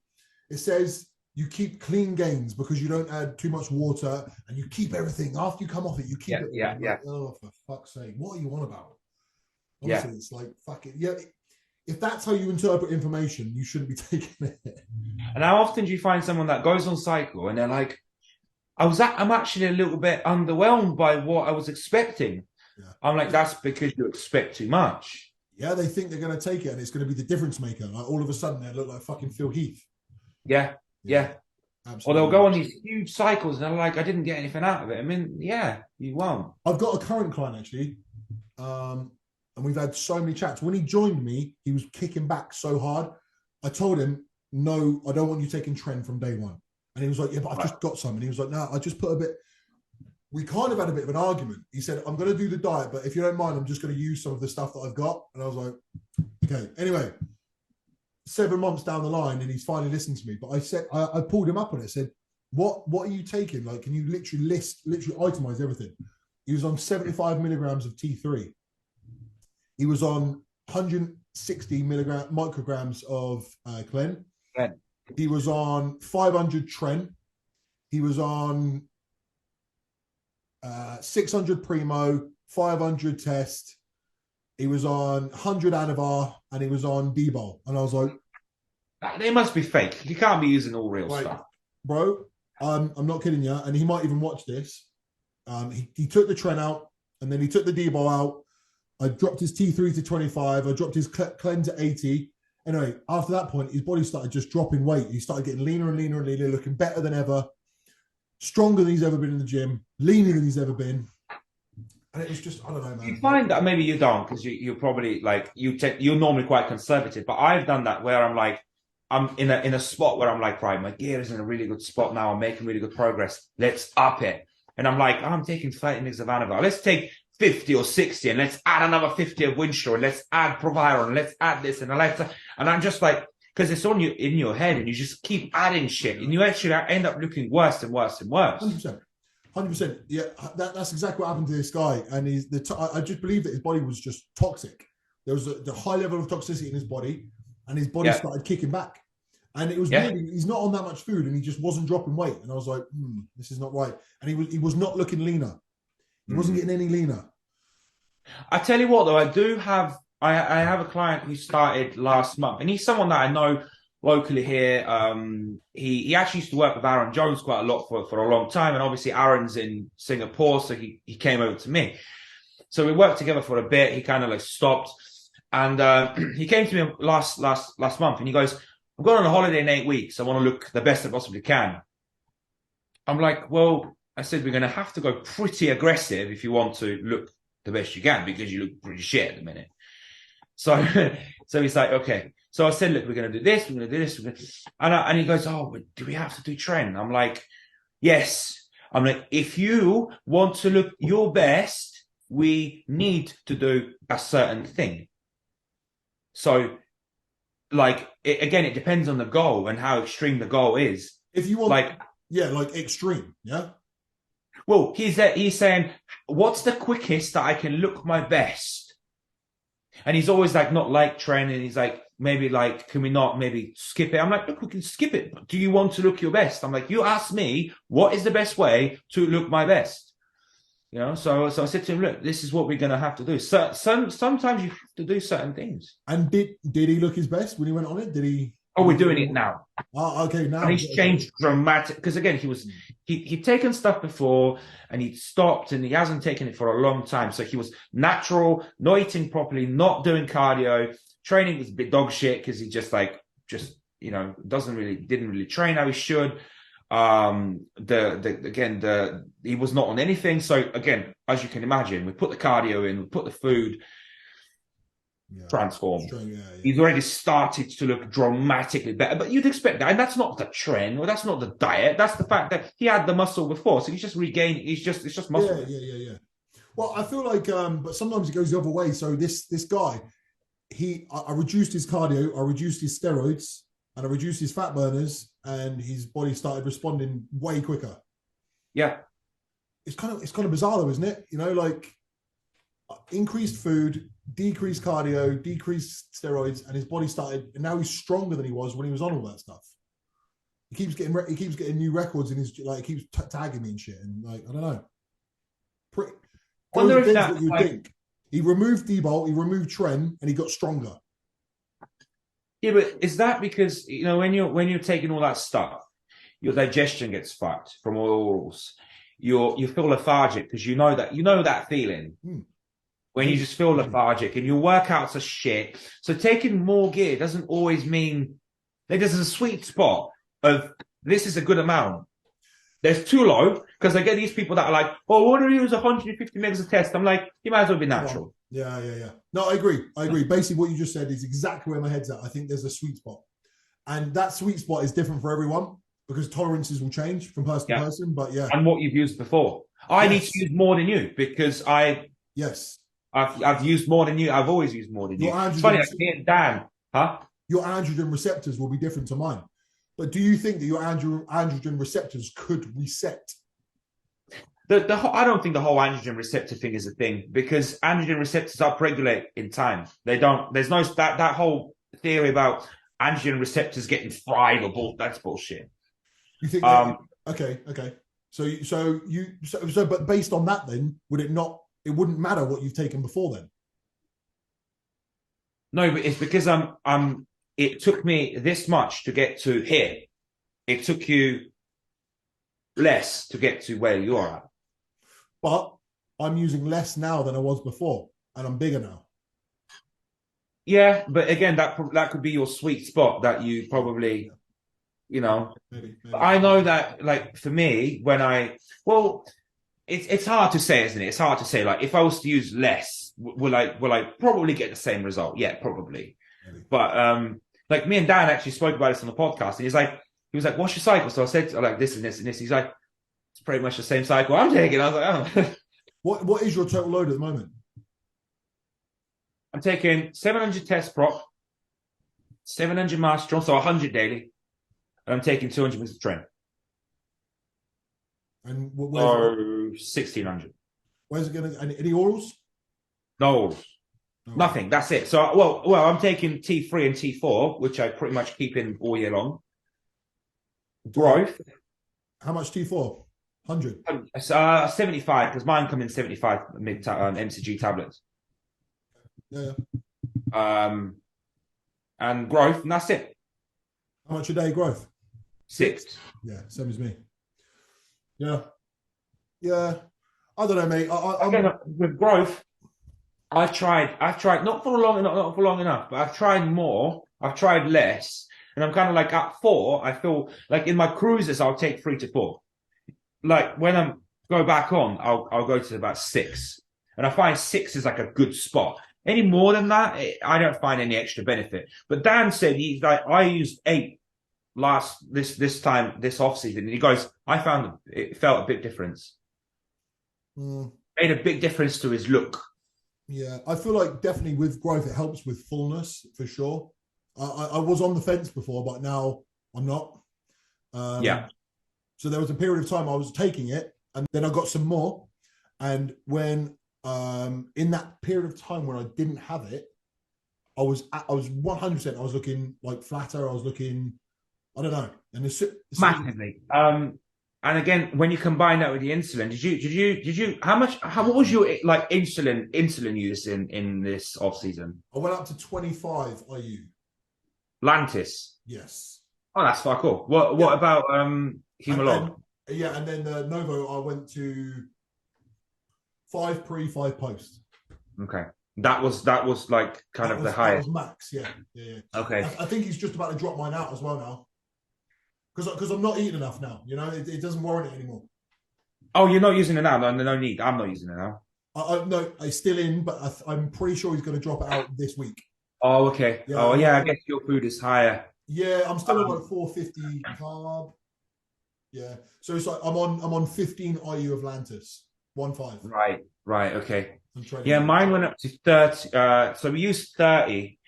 It says you keep clean gains because you don't add too much water, and you keep everything after you come off it. You keep it. Yeah. Like, oh, for fuck's sake! What are you on about? Honestly, it's like fuck it. Yeah, if that's how you interpret information, you shouldn't be taking it. And how often do you find someone that goes on cycle and they're like, I'm actually a little bit underwhelmed by what I was expecting. Yeah. I'm like, that's because you expect too much. Yeah, they think they're going to take it and it's going to be the difference maker. Like all of a sudden, they look like fucking Phil Heath. Yeah. Absolutely. Or they'll go on these huge cycles and they're like, I didn't get anything out of it. I mean, yeah, you won't. I've got a current client actually, and we've had so many chats. When he joined me, he was kicking back so hard. I told him, no, I don't want you taking trend from day one. And he was like, yeah, but I've just got some. And he was like, no, I just put a bit. We kind of had a bit of an argument. He said, I'm going to do the diet, but if you don't mind, I'm just going to use some of the stuff that I've got. And I was like, okay. Anyway, 7 months down the line, and he's finally listened to me. But I said, I pulled him up on it. I said, what are you taking? Like, can you literally itemize everything? He was on 75 milligrams of T3. He was on 160 micrograms of Clen. Yeah. He was on 500 Trent. He was on 600 Primo, 500 Test. He was on 100 Anavar, and he was on D-Bol. And I was like, they must be fake. You can't be using all real stuff. Bro, I'm not kidding you. And he might even watch this. He took the Trent out, and then he took the D-Bol out. I dropped his T3 to 25. I dropped his Clen to 80. Anyway, after that point, his body started just dropping weight. He started getting leaner and leaner and leaner, looking better than ever, stronger than he's ever been in the gym, leaner than he's ever been. And it was just, I don't know, man. You find that maybe you don't, because you're probably like, you're normally quite conservative, but I've done that where I'm like, I'm in a spot where I'm like, right, my gear is in a really good spot now. I'm making really good progress. Let's up it. And I'm like, I'm taking 30 mgs of Anavar. Let's take 50 or 60 and let's add another 50 of Winstrol and let's add Proviron and let's add this and I'm just like, because it's on you in your head, and you just keep adding shit, and you actually end up looking worse and worse and worse. 100%. Yeah, that's exactly what happened to this guy. And I just believe that his body was just toxic. There was the high level of toxicity in his body, and his body started kicking back. And it was weird. He's not on that much food, and he just wasn't dropping weight. And I was like, this is not right. And he was not looking leaner. He wasn't getting any leaner. I tell you what, though, I have a client who started last month, and he's someone that I know locally here. He actually used to work with Aaron Jones quite a lot for a long time, and obviously Aaron's in Singapore, so he came over to me. So we worked together for a bit. He kind of like stopped, and he came to me last month, and he goes, "I'm going on a holiday in 8 weeks. I want to look the best I possibly can." I'm like, well, I said, we're going to have to go pretty aggressive if you want to look the best you can, because you look pretty shit at the minute. So he's like, okay. So I said, look, we're going to do this, we're going to do this. And he goes, oh, but do we have to do trend? I'm like, yes. I'm like, if you want to look your best, we need to do a certain thing. So, like, it depends on the goal and how extreme the goal is. If you want, like extreme, yeah? Well, he's saying, what's the quickest that I can look my best? And he's always like, not like training. He's like, maybe like, can we not maybe skip it? I'm like, look, we can skip it. Do you want to look your best? I'm like, you asked me, what is the best way to look my best? You know, so I said to him, look, this is what we're going to have to do. So sometimes you have to do certain things. And did he look his best when he went on it? Did he? Oh, we're doing it now. Oh, okay, now. And he's changed dramatic, because again, he'd taken stuff before and he'd stopped, and he hasn't taken it for a long time. So he was natural, not eating properly, not doing cardio. Training was a bit dog shit because he didn't really train how he should. He was not on anything. So again, as you can imagine, we put the cardio in, we put the food, transform. He's already started to look dramatically better, but you'd expect that. And that's not the trend, or that's not the diet. That's the fact that he had the muscle before. So he's just regained, it's just muscle. Yeah. Well, I feel like, but sometimes it goes the other way. So this guy, I reduced his cardio, I reduced his steroids, and I reduced his fat burners, and his body started responding way quicker. Yeah. It's kind of bizarre though, isn't it? You know, like increased food, decreased cardio, decreased steroids, and his body started, and now he's stronger than he was when he was on all that stuff. He keeps getting new records in his, like, he keeps tagging me and shit, and like, I don't know. Wonder if that's what you think. He removed Debolt, he removed Tren, and he got stronger. Yeah, but is that because, you know, when you're taking all that stuff, your digestion gets fucked from oils. You feel lethargic because you know that feeling. When you just feel lethargic, and your workouts are shit. So taking more gear doesn't always mean, like, there's a sweet spot of this is a good amount. There's too low, because I get these people that are like, oh, what do you use 150 megs a test? I'm like, you might as well be natural. Yeah. No, I agree. Basically, what you just said is exactly where my head's at. I think there's a sweet spot. And that sweet spot is different for everyone, because tolerances will change from person to person. But yeah. And what you've used before. I need to use more than you, because I've used more than you. I've always used more than you. It's funny, like me and Dan, your androgen receptors will be different to mine. But do you think that your androgen receptors could reset? I don't think the whole androgen receptor thing is a thing, because androgen receptors upregulate in time. They don't. There's no that whole theory about androgen receptors getting fried or that's bullshit. You think? Okay. So, but based on that, then would it not? It wouldn't matter what you've taken before then. No, but it's because it took me this much to get to here. It took you less to get to where you are at. But I'm using less now than I was before, and I'm bigger now. Yeah, but again, that could be your sweet spot that you probably, you know. Maybe. I know that, like, for me, it's hard to say, isn't it? It's hard to say. Like, if I was to use less, will I probably get the same result? Yeah, probably. Maybe. But like, me and Dan actually spoke about this on the podcast, and he was like, what's your cycle? So I said, like, this and this and this. He's like, it's pretty much the same cycle I'm taking. I was like, oh. What is your total load at the moment? I'm taking 700 test prop, 700 miles strong, so 100 daily. And I'm taking 200 minutes to train. And So 1,600. where's it going to? Any orals? No, No. nothing. That's it. So, well, I'm taking T3 and T4, which I pretty much keep in all year long. Growth. How much T4? 100. 75, because mine come in 75 MCG tablets. Yeah. And growth, and that's it. How much a day growth? 6. Yeah, same as me. Yeah. I don't know, mate. Again, with growth, I've tried not for long enough, but I've tried more. I've tried less, and I'm kind of like at 4. I feel like in my cruises, I'll take 3 to 4. Like when I go back on, I'll go to about 6, and I find 6 is like a good spot. Any more than that, I don't find any extra benefit. But Dan said I used 8 this off season, and he goes, I found it felt a big difference. Made a big difference to his look. Yeah, I feel like definitely with growth, it helps with fullness for sure. I was on the fence before, but now I'm not. Yeah. So there was a period of time I was taking it, and then I got some more. And when in that period of time when I didn't have it, I was 100%. I was looking like flatter. I was looking, I don't know, and it's massively. And again, when you combine that with the insulin, did you? What was your like insulin use in this off season? I went up to 25 IU. Lantis. Yes. Oh, that's quite cool. What about Humalog? And then the Novo, I went to 5 pre, 5 post. Okay, that was like kind of the highest. That was max, yeah. Okay, I think he's just about to drop mine out as well now, because I'm not eating enough now. You know, it doesn't warrant it anymore. Oh, you're not using it now? No need. I'm not using it now. No, it's still in, but I'm pretty sure he's going to drop it out this week. Oh, okay. Yeah, I guess your food is higher. Yeah, I'm still on like 450 carb. Yeah, so it's like I'm on 15 IU of Lantus, 1.5. Right. Okay. Yeah, mine went up to 30. So we used 30.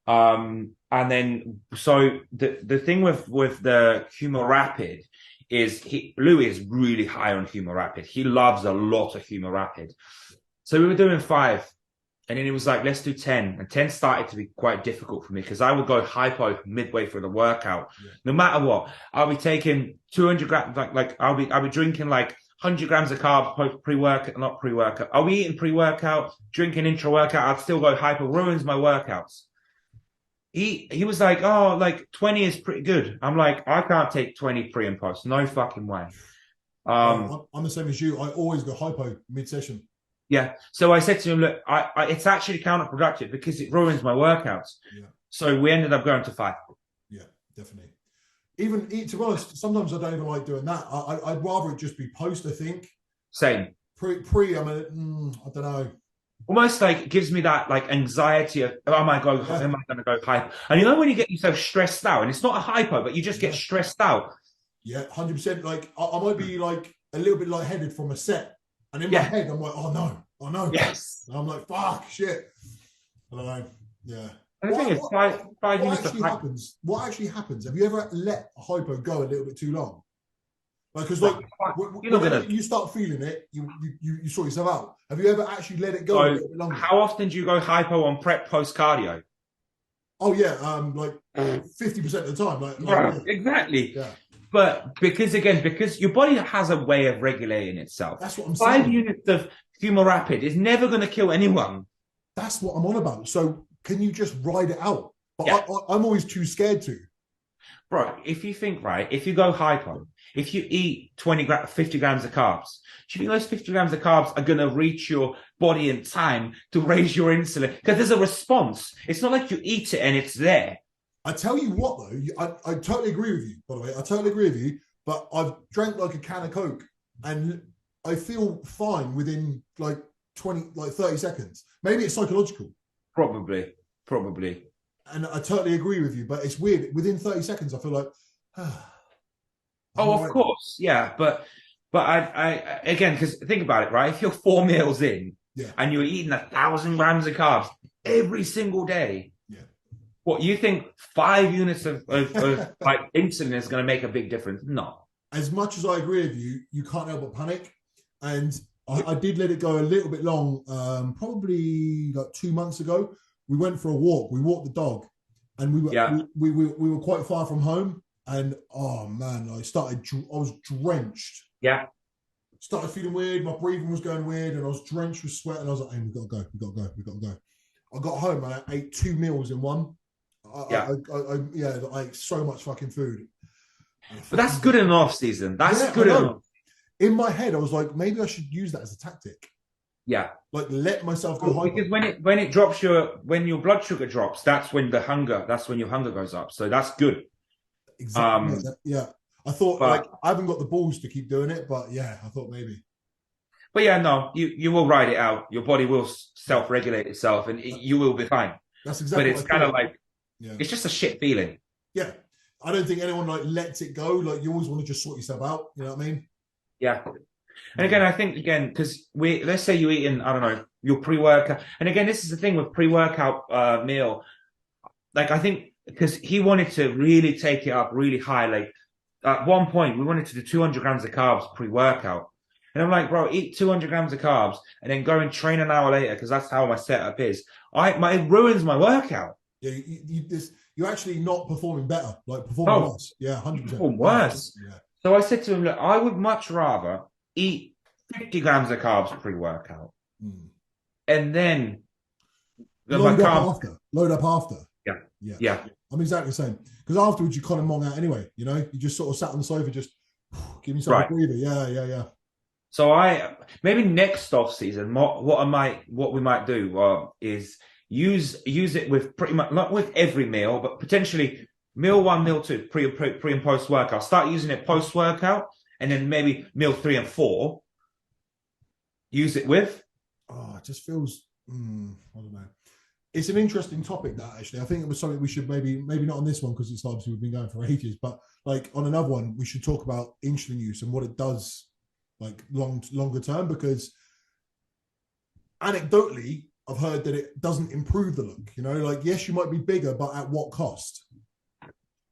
And then so the thing with the Humo Rapid is Louis is really high on Humo Rapid. He loves a lot of Humo Rapid. So we were doing 5. And then he was like, let's do 10. And 10 started to be quite difficult for me because I would go hypo midway through the workout. Yeah. No matter what, I'll be taking 200 grams, like I'll be drinking like 100 grams of carbs pre-workout, not pre-workout. I'll be eating pre-workout, drinking intra-workout. I'd still go hypo, ruins my workouts. He was like, oh, like 20 is pretty good. I'm like, I can't take 20 pre and post. No fucking way. I'm the same as you. I always go hypo mid-session. Yeah. So I said to him, look, it's actually counterproductive because it ruins my workouts. Yeah. So we ended up going to 5. Yeah, definitely. Even to be honest, sometimes I don't even like doing that. I'd rather it just be post, I think. Same. Pre, I don't know. Almost like it gives me that like anxiety of, am I going to go hypo? And you know when you get yourself stressed out, and it's not a hypo, but you just get stressed out. Yeah, 100%. Like I might be like a little bit lightheaded from a set. And in my head, I'm like, oh no. Yes. And I'm like, fuck, shit. I don't know. Yeah. And the thing is, 5 minutes. What actually happens? Have you ever let a hypo go a little bit too long? Like, because like, you start feeling it, you sort yourself out. Have you ever actually let it go a little bit longer? How often do you go hypo on prep post cardio? Oh yeah, like 50% of the time. Like exactly. Yeah. But because your body has a way of regulating itself. That's what I'm saying. 5 units of Humo Rapid is never going to kill anyone. That's what I'm on about. So can you just ride it out? But yeah. I'm always too scared to. Bro, if you think, if you go hypo, if you eat 50 grams of carbs, do you think those 50 grams of carbs are going to reach your body in time to raise your insulin? Because there's a response. It's not like you eat it and it's there. I tell you what, though, I totally agree with you, by the way. I totally agree with you, but I've drank like a can of Coke and I feel fine within like 30 seconds. Maybe it's psychological. Probably. And I totally agree with you, but it's weird. Within 30 seconds, I feel like, of course. Yeah. But I again, because think about it, right? If you're 4 meals in and you're eating 1,000 grams of carbs every single day, What you think 5 units of like insulin is going to make a big difference? No. As much as I agree with you, you can't help but panic. And I did let it go a little bit long, probably like 2 months ago. We went for a walk. We walked the dog, and we were quite far from home. And oh man, I was drenched. Yeah. Started feeling weird. My breathing was going weird, and I was drenched with sweat. And I was like, "Hey, we gotta go." I got home and I ate 2 meals in one. I ate so much fucking food. But that's good in off season. That's good enough. In my head, I was like, maybe I should use that as a tactic. Yeah. Like let myself go home. Because when your blood sugar drops, that's when your hunger goes up. So that's good. Exactly. Yeah. I thought I haven't got the balls to keep doing it, but yeah, I thought maybe. But yeah, no, you will ride it out. Your body will self-regulate itself, and you will be fine. That's exactly. But it's kind of like, it's just a shit feeling. Yeah, I don't think anyone like lets it go. Like you always want to just sort yourself out. You know what I mean? Yeah. And again, I think because let's say you're eating, I don't know, your pre-workout, and again, this is the thing with pre-workout meal. Like I think because he wanted to really take it up really high. Like at one point, we wanted to do 200 grams of carbs pre-workout. And I'm like, bro, eat 200 grams of carbs and then go and train an hour later because that's how my setup is. It ruins my workout. Yeah, you're actually not performing better, like performing worse. Yeah, 100%. Perform worse. Yeah. So I said to him, look, I would much rather eat 50 grams of carbs pre-workout and then load up after. Yeah. I'm exactly the same. Because afterwards you kind of mong out anyway, you know? You just sort of sat on the sofa, just give yourself a breather. Yeah. So maybe next off season, what we might do is use it with pretty much not with every meal, but potentially meal 1, meal 2, pre and post workout. Start using it post workout, and then maybe meal 3 and 4. Use it with. Oh, it just feels. I don't know. It's an interesting topic that actually. I think it was something we should maybe not on this one because it's obviously we've been going for ages, but like on another one we should talk about insulin use and what it does. Like longer term, because anecdotally, I've heard that it doesn't improve the look. You know, like yes, you might be bigger, but at what cost?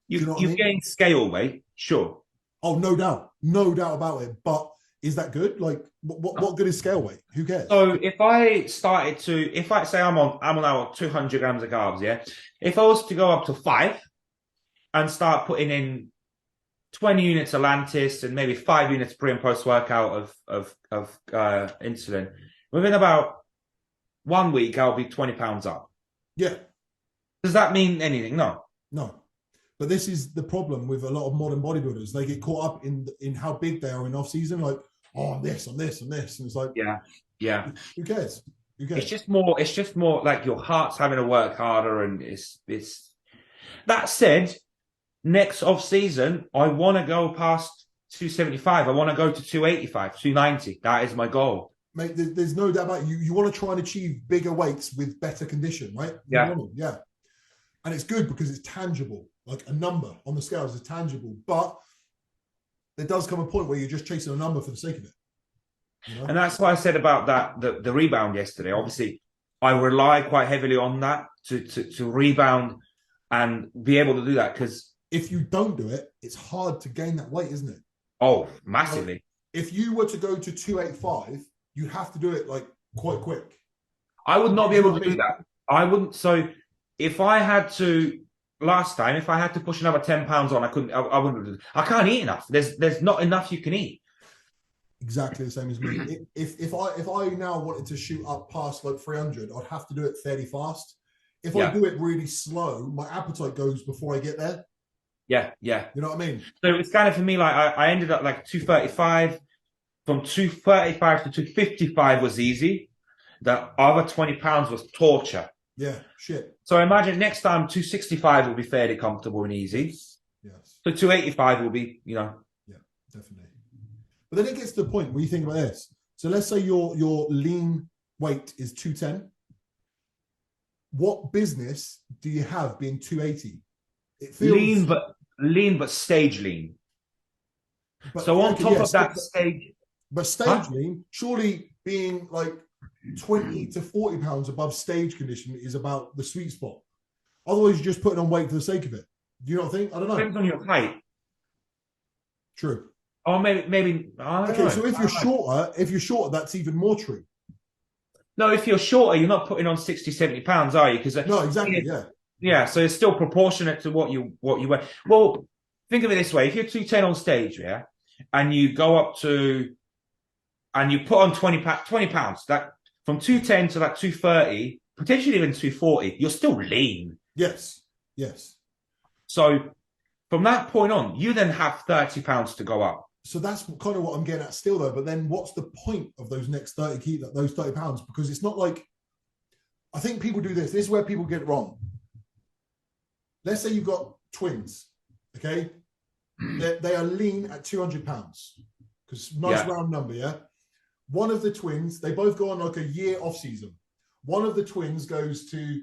You gain scale weight, sure. Oh, no doubt about it. But is that good? Like, what good is scale weight? Who cares? So if I say I'm on now 200 grams of carbs, yeah. If I was to go up to 5 and start putting in 20 units of Lantis and maybe 5 units pre and post workout of insulin, within about 1 week, I'll be 20 pounds up. Yeah. Does that mean anything? No. But this is the problem with a lot of modern bodybuilders. They get caught up in how big they are in off season. Like, oh, I'm this, and it's like, yeah. Who cares? It's just more like your heart's having to work harder, and it's. That said, next off season, I want to go past 275. I want to go to 285, 290. That is my goal. Mate, there's no doubt about it. You want to try and achieve bigger weights with better condition, right? Yeah. And it's good because it's tangible. Like a number on the scales is tangible. But there does come a point where you're just chasing a number for the sake of it. You know? And that's what I said about the rebound yesterday. Obviously, I rely quite heavily on that to rebound and be able to do that because if you don't do it, it's hard to gain that weight, isn't it? Oh, massively. Like, if you were to go to 285, you have to do it like quite quick. I would not be able to do that. I wouldn't. So if I had to last time, if I had to push another 10 pounds on, I wouldn't. I can't eat enough. There's not enough you can eat. Exactly the same as me. If I now wanted to shoot up past like 300, I'd have to do it fairly fast. If I do it really slow, my appetite goes before I get there. Yeah. You know what I mean? So it's kind of for me, like I ended up like 235. From 235 to 255 was easy. The other 20 pounds was torture. Yeah, shit. So I imagine next time 265 will be fairly comfortable and easy. Yes. So 285 will be, Yeah, definitely. But then it gets to the point where you think about this. So let's say your lean weight is 210. What business do you have being 280? It feels lean, but stage lean. But, so on top of that stage. But stage lean, surely being like 20 to 40 pounds above stage condition is about the sweet spot. Otherwise, you're just putting on weight for the sake of it. Do you not think? I don't know. Depends on your height. True. Or maybe. I don't know. So if you're shorter, that's even more true. No, if you're shorter, you're not putting on 60, 70 pounds, are you? Because no, exactly. Yeah. Yeah. So it's still proportionate to what you weigh. Well, think of it this way: if you're 210 on stage, yeah, and you go up to, and you put on 20 pounds, that from 210 to like 230, potentially even 240, you're still lean. Yes. Yes. So from that point on, you then have 30 pounds to go up. So that's kind of what I'm getting at still, though. But then what's the point of those next 30 those 30 pounds? Because it's not like, I think people do this. This is where people get it wrong. Let's say you've got twins, okay? They are lean at 200 pounds because nice round number, yeah? One of the twins, they both go on like a year off season. One of the twins goes to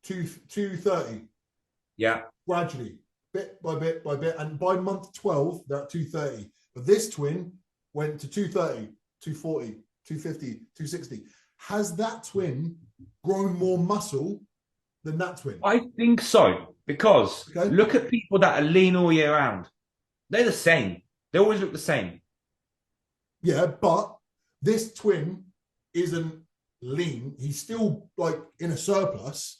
230. Yeah. Gradually, bit by bit by bit. And by month 12, they're at 230. But this twin went to 230, 240, 250, 260. Has that twin grown more muscle than that twin? I think so, because look at people that are lean all year round. They're the same. They always look the same. Yeah, but this twin isn't lean. He's still like in a surplus.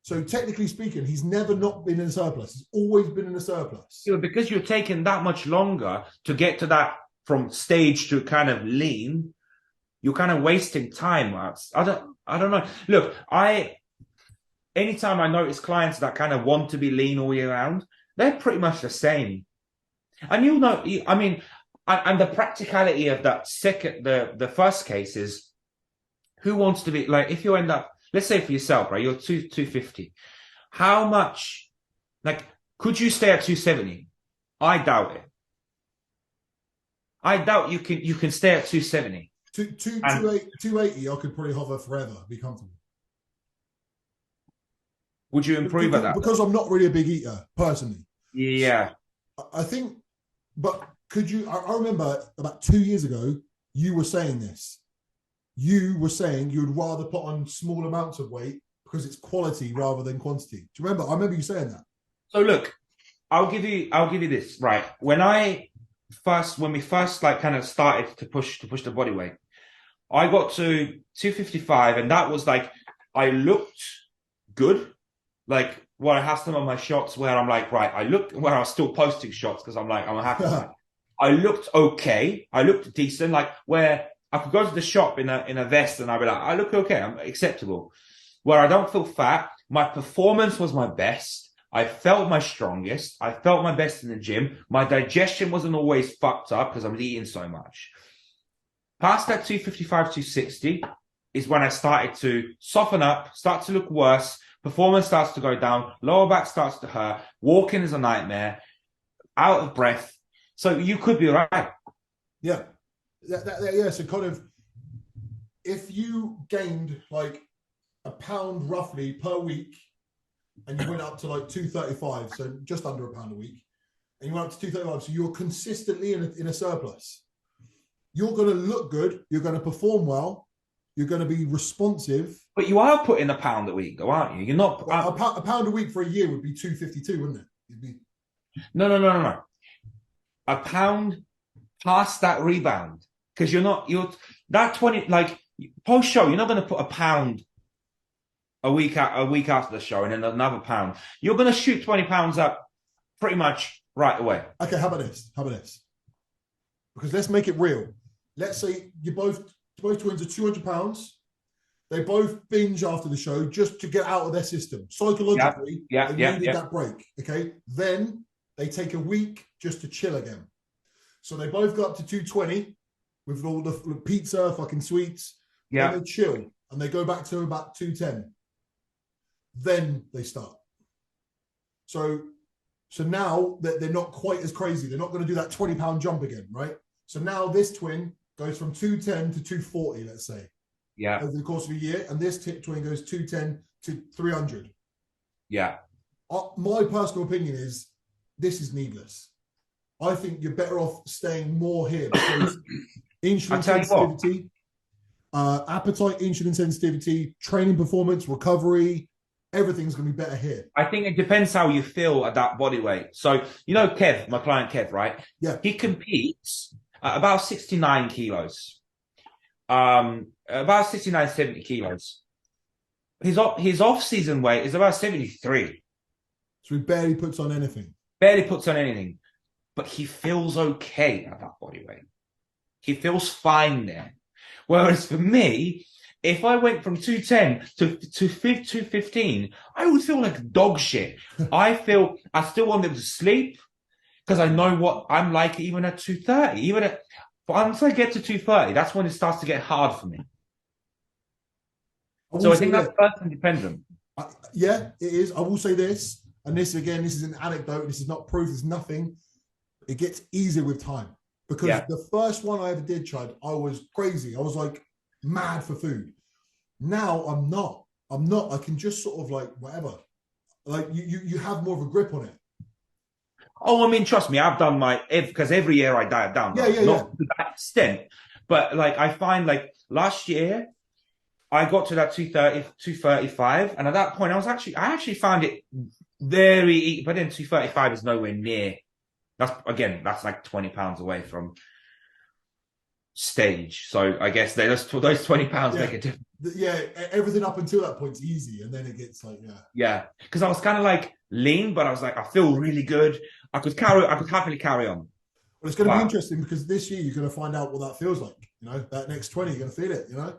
So technically speaking, he's never not been in a surplus. He's always been in a surplus. Yeah, because you're taking that much longer to get to that from stage to kind of lean, you're kind of wasting time. I don't know. Look, anytime I notice clients that kind of want to be lean all year round, they're pretty much the same. And you'll know, I mean, and the practicality of that the first case is, who wants to be, like, if you end up, let's say for yourself, right, you're 250. How much, like, could you stay at 270? I doubt it. I doubt you can stay at 270. 280, I could probably hover forever, be comfortable. Would you improve at that? Because I'm not really a big eater, personally. Yeah. I think, but could you, I remember about 2 years ago, you were saying this. You were saying you'd rather put on small amounts of weight because it's quality rather than quantity. Do you remember? I remember you saying that. So look, I'll give you this, right? When we first like kind of started to push the body weight, I got to 255, and that was like, I looked good. Like, what I have some of my shots where I'm like, right, I looked where I was still posting shots because I'm like, I'm happy with that. I looked okay. I looked decent, like where I could go to the shop in a vest and I'd be like, I look okay, I'm acceptable. Where I don't feel fat, my performance was my best. I felt my strongest. I felt my best in the gym. My digestion wasn't always fucked up because I'm eating so much. Past that 255, 260 is when I started to soften up, start to look worse. Performance starts to go down. Lower back starts to hurt. Walking is a nightmare. Out of breath. So you could be right. Yeah. Yeah, so kind of, if you gained like a pound roughly per week and you went up to like 235, so just under a pound a week, and you went up to 235, so you're consistently in a surplus, you're going to look good, you're going to perform well, you're going to be responsive. But you are putting a pound a week, though, aren't you? You're not. Well, a pound a week for a year would be 252, wouldn't it? It'd be... No. A pound past that rebound. Because you're that 20, like, post show, you're not going to put a pound a week after the show and then another pound. You're going to shoot 20 pounds up pretty much right away. Okay, how about this? Because let's make it real. Let's say both twins are 200 pounds. They both binge after the show just to get out of their system. Psychologically, they needed that break. Okay, then they take a week just to chill again. So they both go up to 220 with all the pizza, fucking sweets. Yeah. Then they chill and they go back to about 210. Then they start. So now they're not quite as crazy. They're not going to do that 20-pound jump again, right? So now this twin goes from 210 to 240, let's say. Yeah. Over the course of a year. And this twin goes 210 to 300. Yeah. My personal opinion is this is needless. I think you're better off staying more here because insulin sensitivity, appetite, insulin sensitivity, training performance, recovery, everything's going to be better here. I think it depends how you feel at that body weight. So, you know, Kev, my client Kev, right? Yeah. He competes at about 69 kilos. About 69, 70 kilos. His off-season weight is about 73. So he barely puts on anything. Barely puts on anything. But he feels okay at that body weight. He feels fine there. Whereas for me, if I went from 210 to 215, I would feel like dog shit. I still won't be able to sleep because I know what I'm like even at 230. But once I get to 230, that's when it starts to get hard for me. So I think that's person dependent. Yeah, it is. I will say this, and this again, this is an anecdote. This is not proof. It's nothing. It gets easier with time because the first one I ever did, Chad, I was crazy. I was like mad for food. Now I'm not. I can just sort of like whatever. Like you have more of a grip on it. Oh, I mean, trust me, I've done because every year I diet down. Not to that extent, but like I find like last year I got to that 230, 235, and at that point I actually found it very, but then 235 is nowhere near. That's like 20 pounds away from stage. So I guess those 20 pounds make a difference. Yeah, everything up until that point's easy, and then it gets like yeah. Because I was kind of like lean, but I was like, I feel really good. I could happily carry on. Well, it's going to be interesting because this year you're going to find out what that feels like. You know, that next 20, you're going to feel it. You know.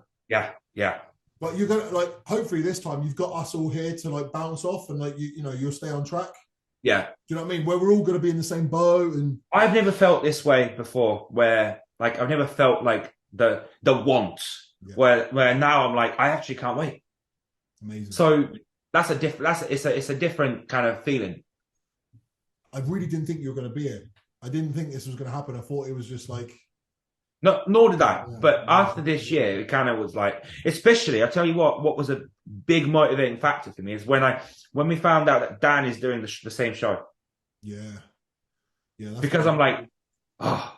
Yeah. But you're going to like. Hopefully, this time you've got us all here to like bounce off, and like you'll stay on track. Yeah. Do you know what I mean? Where we're all going to be in the same boat. And I've never felt this way before. Where like I've never felt like the want. Yeah. Where now I'm like I actually can't wait. Amazing. So it's a different kind of feeling. I really didn't think you were going to be here. I didn't think this was going to happen. I thought it was just like. No, nor did I. Yeah, but after this year, it kind of was like, especially, I tell you what was a big motivating factor for me is when we found out that Dan is doing the same show. Yeah. Because I'm like, I'm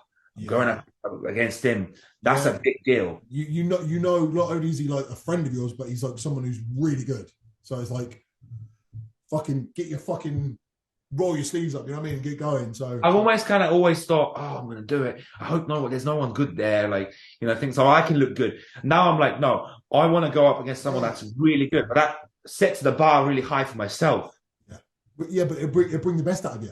going up against him. That's a big deal. You know, not only is he like a friend of yours, but he's like someone who's really good. So it's like, fucking get your fucking roll your sleeves up, you know what I mean, and get going. So I've always thought, I'm gonna do it. I hope there's no one good there, like things so I can look good. Now I'm like, no, I want to go up against someone that's really good, but that sets the bar really high for myself. But it bring the best out of you.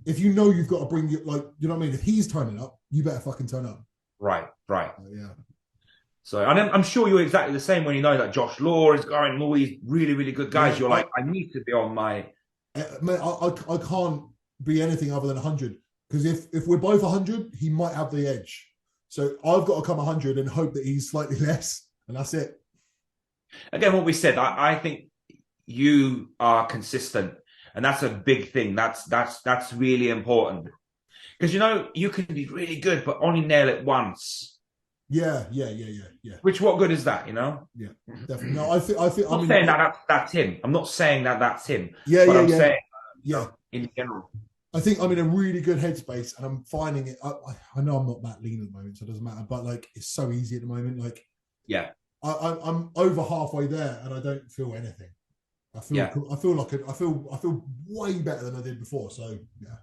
If you know you've got to bring you, like, you know what I mean. If he's turning up, you better fucking turn up. Right. Yeah. So I'm sure you're exactly the same when you know that Josh Law is going and all these really, really good guys. You're like, I need to be on my. Mate, I can't be anything other than 100 because if we're both 100, he might have the edge. So I've got to come 100 and hope that he's slightly less, and that's it. Again, what we said, I think you are consistent, and that's a big thing. That's really important because you can be really good, but only nail it once. Yeah. Which what good is that? Yeah, definitely. No, I think. I'm not saying that's him. I'm not saying that's him. I'm saying, yeah. In general, I think I'm in a really good headspace, and I'm finding it. I know I'm not that lean at the moment, so it doesn't matter. But like, it's so easy at the moment. Like, I'm over halfway there, and I don't feel anything. I feel way better than I did before. So yeah,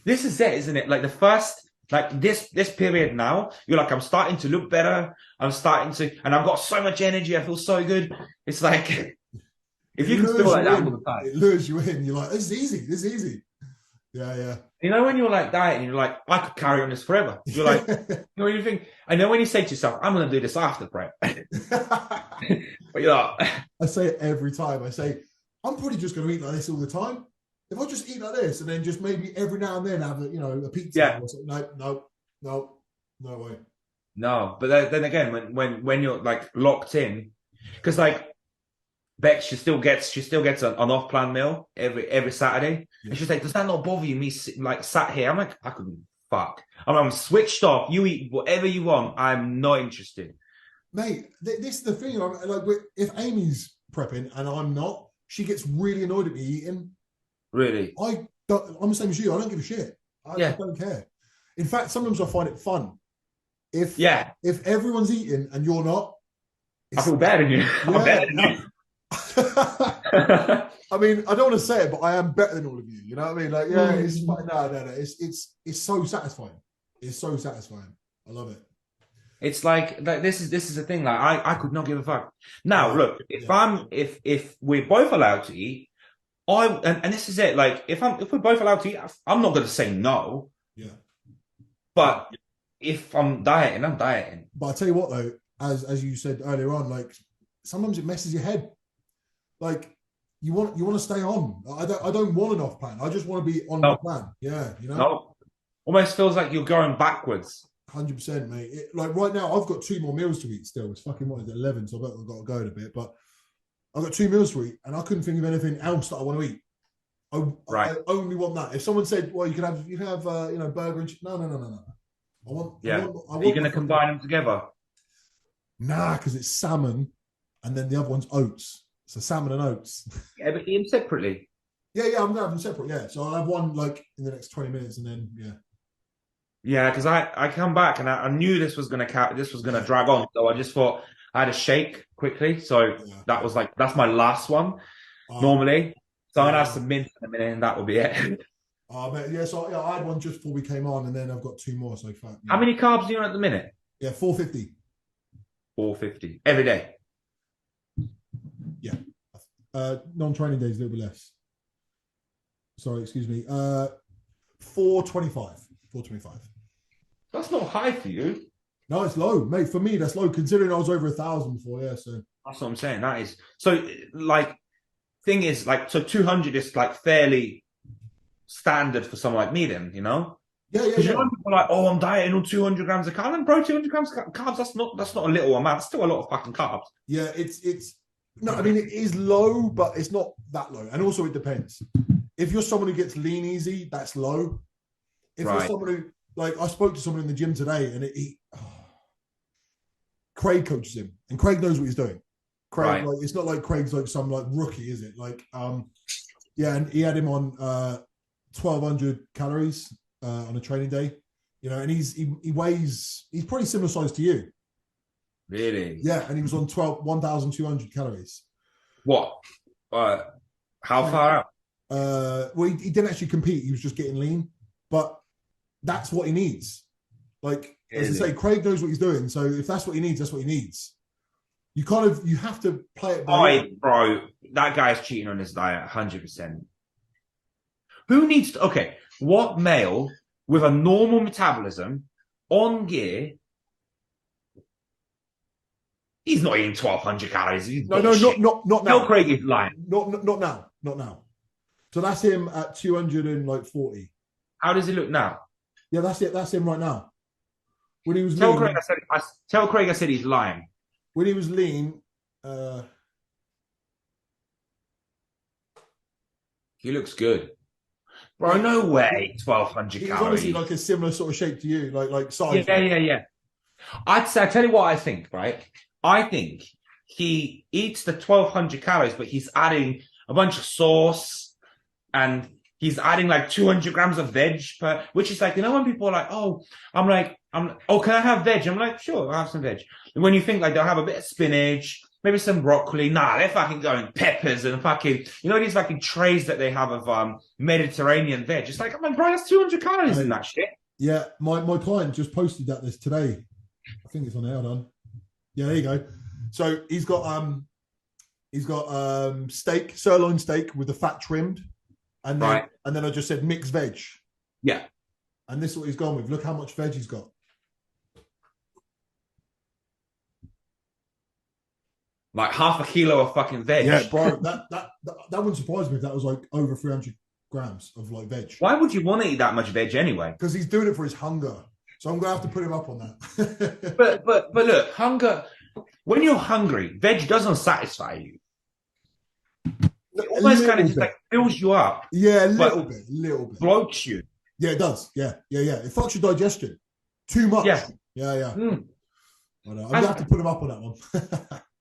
this is it, isn't it? Like the first. Like this period now, you're like, I'm starting to look better. And I've got so much energy. I feel so good. It's like, if you can feel like that all the time. It lures you in. You're like, this is easy. Yeah. When you're like dieting, you're like, I could carry on this forever. You're like, you think, I know when you say to yourself, I'm going to do this after prep. But you're like. I say it every time. I say, I'm probably just going to eat like this all the time. If I just eat like this and then just maybe every now and then have a pizza or something, no way. No, but then again, when you're like locked in, because like Bex, she still gets an off-plan meal every Saturday, and she's like, does that not bother you? Me like sat here, I'm like, I couldn't fuck. I'm switched off. You eat whatever you want. I'm not interested, mate. This is the thing. Like, if Amy's prepping and I'm not, she gets really annoyed at me eating. Really? I'm the same as you. I don't give a shit. I don't care. In fact, sometimes I find it fun. If everyone's eating and you're not, I feel better than you. I'm better than you. I mean, I don't want to say it, but I am better than all of you. You know what I mean? Like, yeah, it's no. It's so satisfying. It's so satisfying. I love it. It's like this is the thing. Like I could not give a fuck. Now look, if we're both allowed to eat, and this is it. Like if we're both allowed to eat, I'm not going to say no. Yeah. But if I'm dieting, I'm dieting. But I tell you what though, as you said earlier on, like sometimes it messes your head. Like you want to stay on. I don't want an off plan. I just want to be on the plan. Yeah, you know. No. Almost feels like you're going backwards. 100%, mate. Like right now, I've got 2 more meals to eat still. It's fucking what is it, 11? So I've got to go in a bit. But I've got 2 meals to eat, and I couldn't think of anything else that I want to eat. I only want that. If someone said, "Well, you can have burger and no." I want. Are you going to combine them together? Nah, because it's salmon, and then the other one's oats. So salmon and oats. Yeah, but eat them separately. Yeah, I'm gonna have them separate. Yeah, so I'll have one like in the next 20 minutes, and then Yeah, because I come back and I knew this was gonna drag on, so I just thought I had a shake quickly. So that's my last one normally. So I'm gonna have some mint in a minute, and that will be it. So I had one just before we came on, and then I've got 2 more. So far. How many carbs are you on at the minute? Yeah, 450. 450 every day. Yeah, non-training days a little bit less. Sorry, excuse me. 425. 425. That's not high for you. No, it's low, mate. For me, that's low. Considering I was over 1,000 before. Yeah, so that's what I'm saying. That is so. Like, thing is, like, so 200 is like fairly standard for someone like me. Then Yeah. Because you know people are like, oh, I'm dieting on 200 grams of carbs. And bro, 200 grams of carbs. That's not a little amount. It's still a lot of fucking carbs. Yeah, it's no. I mean, it is low, but it's not that low. And also, it depends. If you're someone who gets lean easy, that's low. If you're someone who, like, I spoke to someone in the gym today, and Craig coaches him, and Craig knows what he's doing. Craig, like, it's not like Craig's like some like rookie, is it? Like, and he had him on 1,200 calories on a training day, and he weighs, he's probably similar size to you. Really? Yeah, and he was on 1,200 calories. What? How far out? Well, he didn't actually compete. He was just getting lean, but that's what he needs. Like, as I say, Craig knows what he's doing. So if that's what he needs, that's what he needs. You have to play it by bro, that guy's cheating on his diet 100%. Who needs to, okay, what male with a normal metabolism on gear, he's not eating 1,200 calories. No, not now. Tell Craig he's lying. Not now. So that's him at 240. How does he look now? Yeah, that's it. That's him right now. When he was tell lean, Craig I said he's lying. When he was lean, he looks good. Bro, no way, 1,200 calories. Honestly, like a similar sort of shape to you, like size. Yeah. I tell you what I think, right? I think he eats the 1,200 calories, but he's adding a bunch of sauce, and he's adding like 200 grams of veg which is like, when people are like, oh, can I have veg? I'm like, sure, I'll have some veg. And when you think like they'll have a bit of spinach, maybe some broccoli, they're fucking going peppers and fucking, these fucking trays that they have of Mediterranean veg. It's like, bro, that's 200 calories in that shit. Yeah, my client just posted this today. I think it's on there. Hold on. Yeah, there you go. So he's got steak, sirloin steak with the fat trimmed. And then I just said mixed veg. Yeah. And this is what he's gone with. Look how much veg he's got. Like half a kilo of fucking veg. Yeah, bro. That wouldn't surprise me if that was like over 300 grams of like veg. Why would you want to eat that much veg anyway? Because he's doing it for his hunger. So I'm gonna have to put him up on that. but look, hunger. When you're hungry, veg doesn't satisfy you. It almost kind of just like fills you up. Yeah, a little bit. Bloats you. Yeah, it does. Yeah. It fucks your digestion. Too much. Yeah. I'm gonna have to put him up on that one.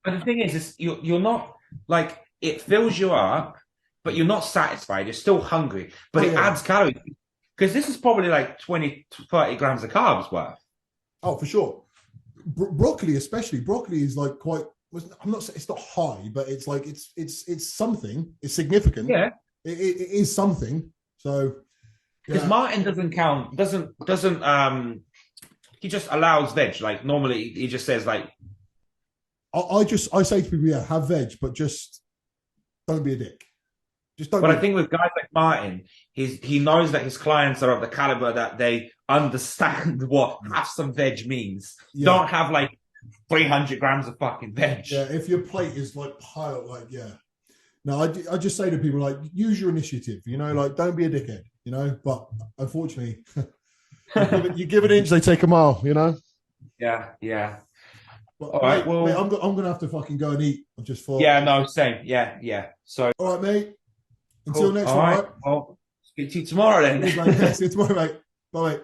But the thing is you're not like, it fills you up, but you're not satisfied. You're still hungry, but it adds calories. Because this is probably like 20 to 30 grams of carbs worth. Oh, for sure. Broccoli, especially. Broccoli is like quite I'm not saying it's not high, but it's like it's something. It's significant. Yeah, it is something. So because Martin doesn't count, doesn't he just allows veg. Like normally he just says like, I say to people, yeah, have veg, but just don't be a dick. Just don't. But I think with guys like Martin, he knows that his clients are of the caliber that they understand what have some veg means. Yeah. Don't have like 300 grams of fucking veg. Yeah, if your plate is like piled, like, yeah. No, I just say to people, like, use your initiative, you know, like, don't be a dickhead, you know. But unfortunately, you give an inch, they take a mile, you know. Yeah, yeah. But, all right, well, mate, I'm gonna have to fucking go and eat. I've just thought. Yeah, no, same. Yeah. So, all right, mate. Until next time. All right. Well, speak to you tomorrow then. See you tomorrow, mate. Bye, mate.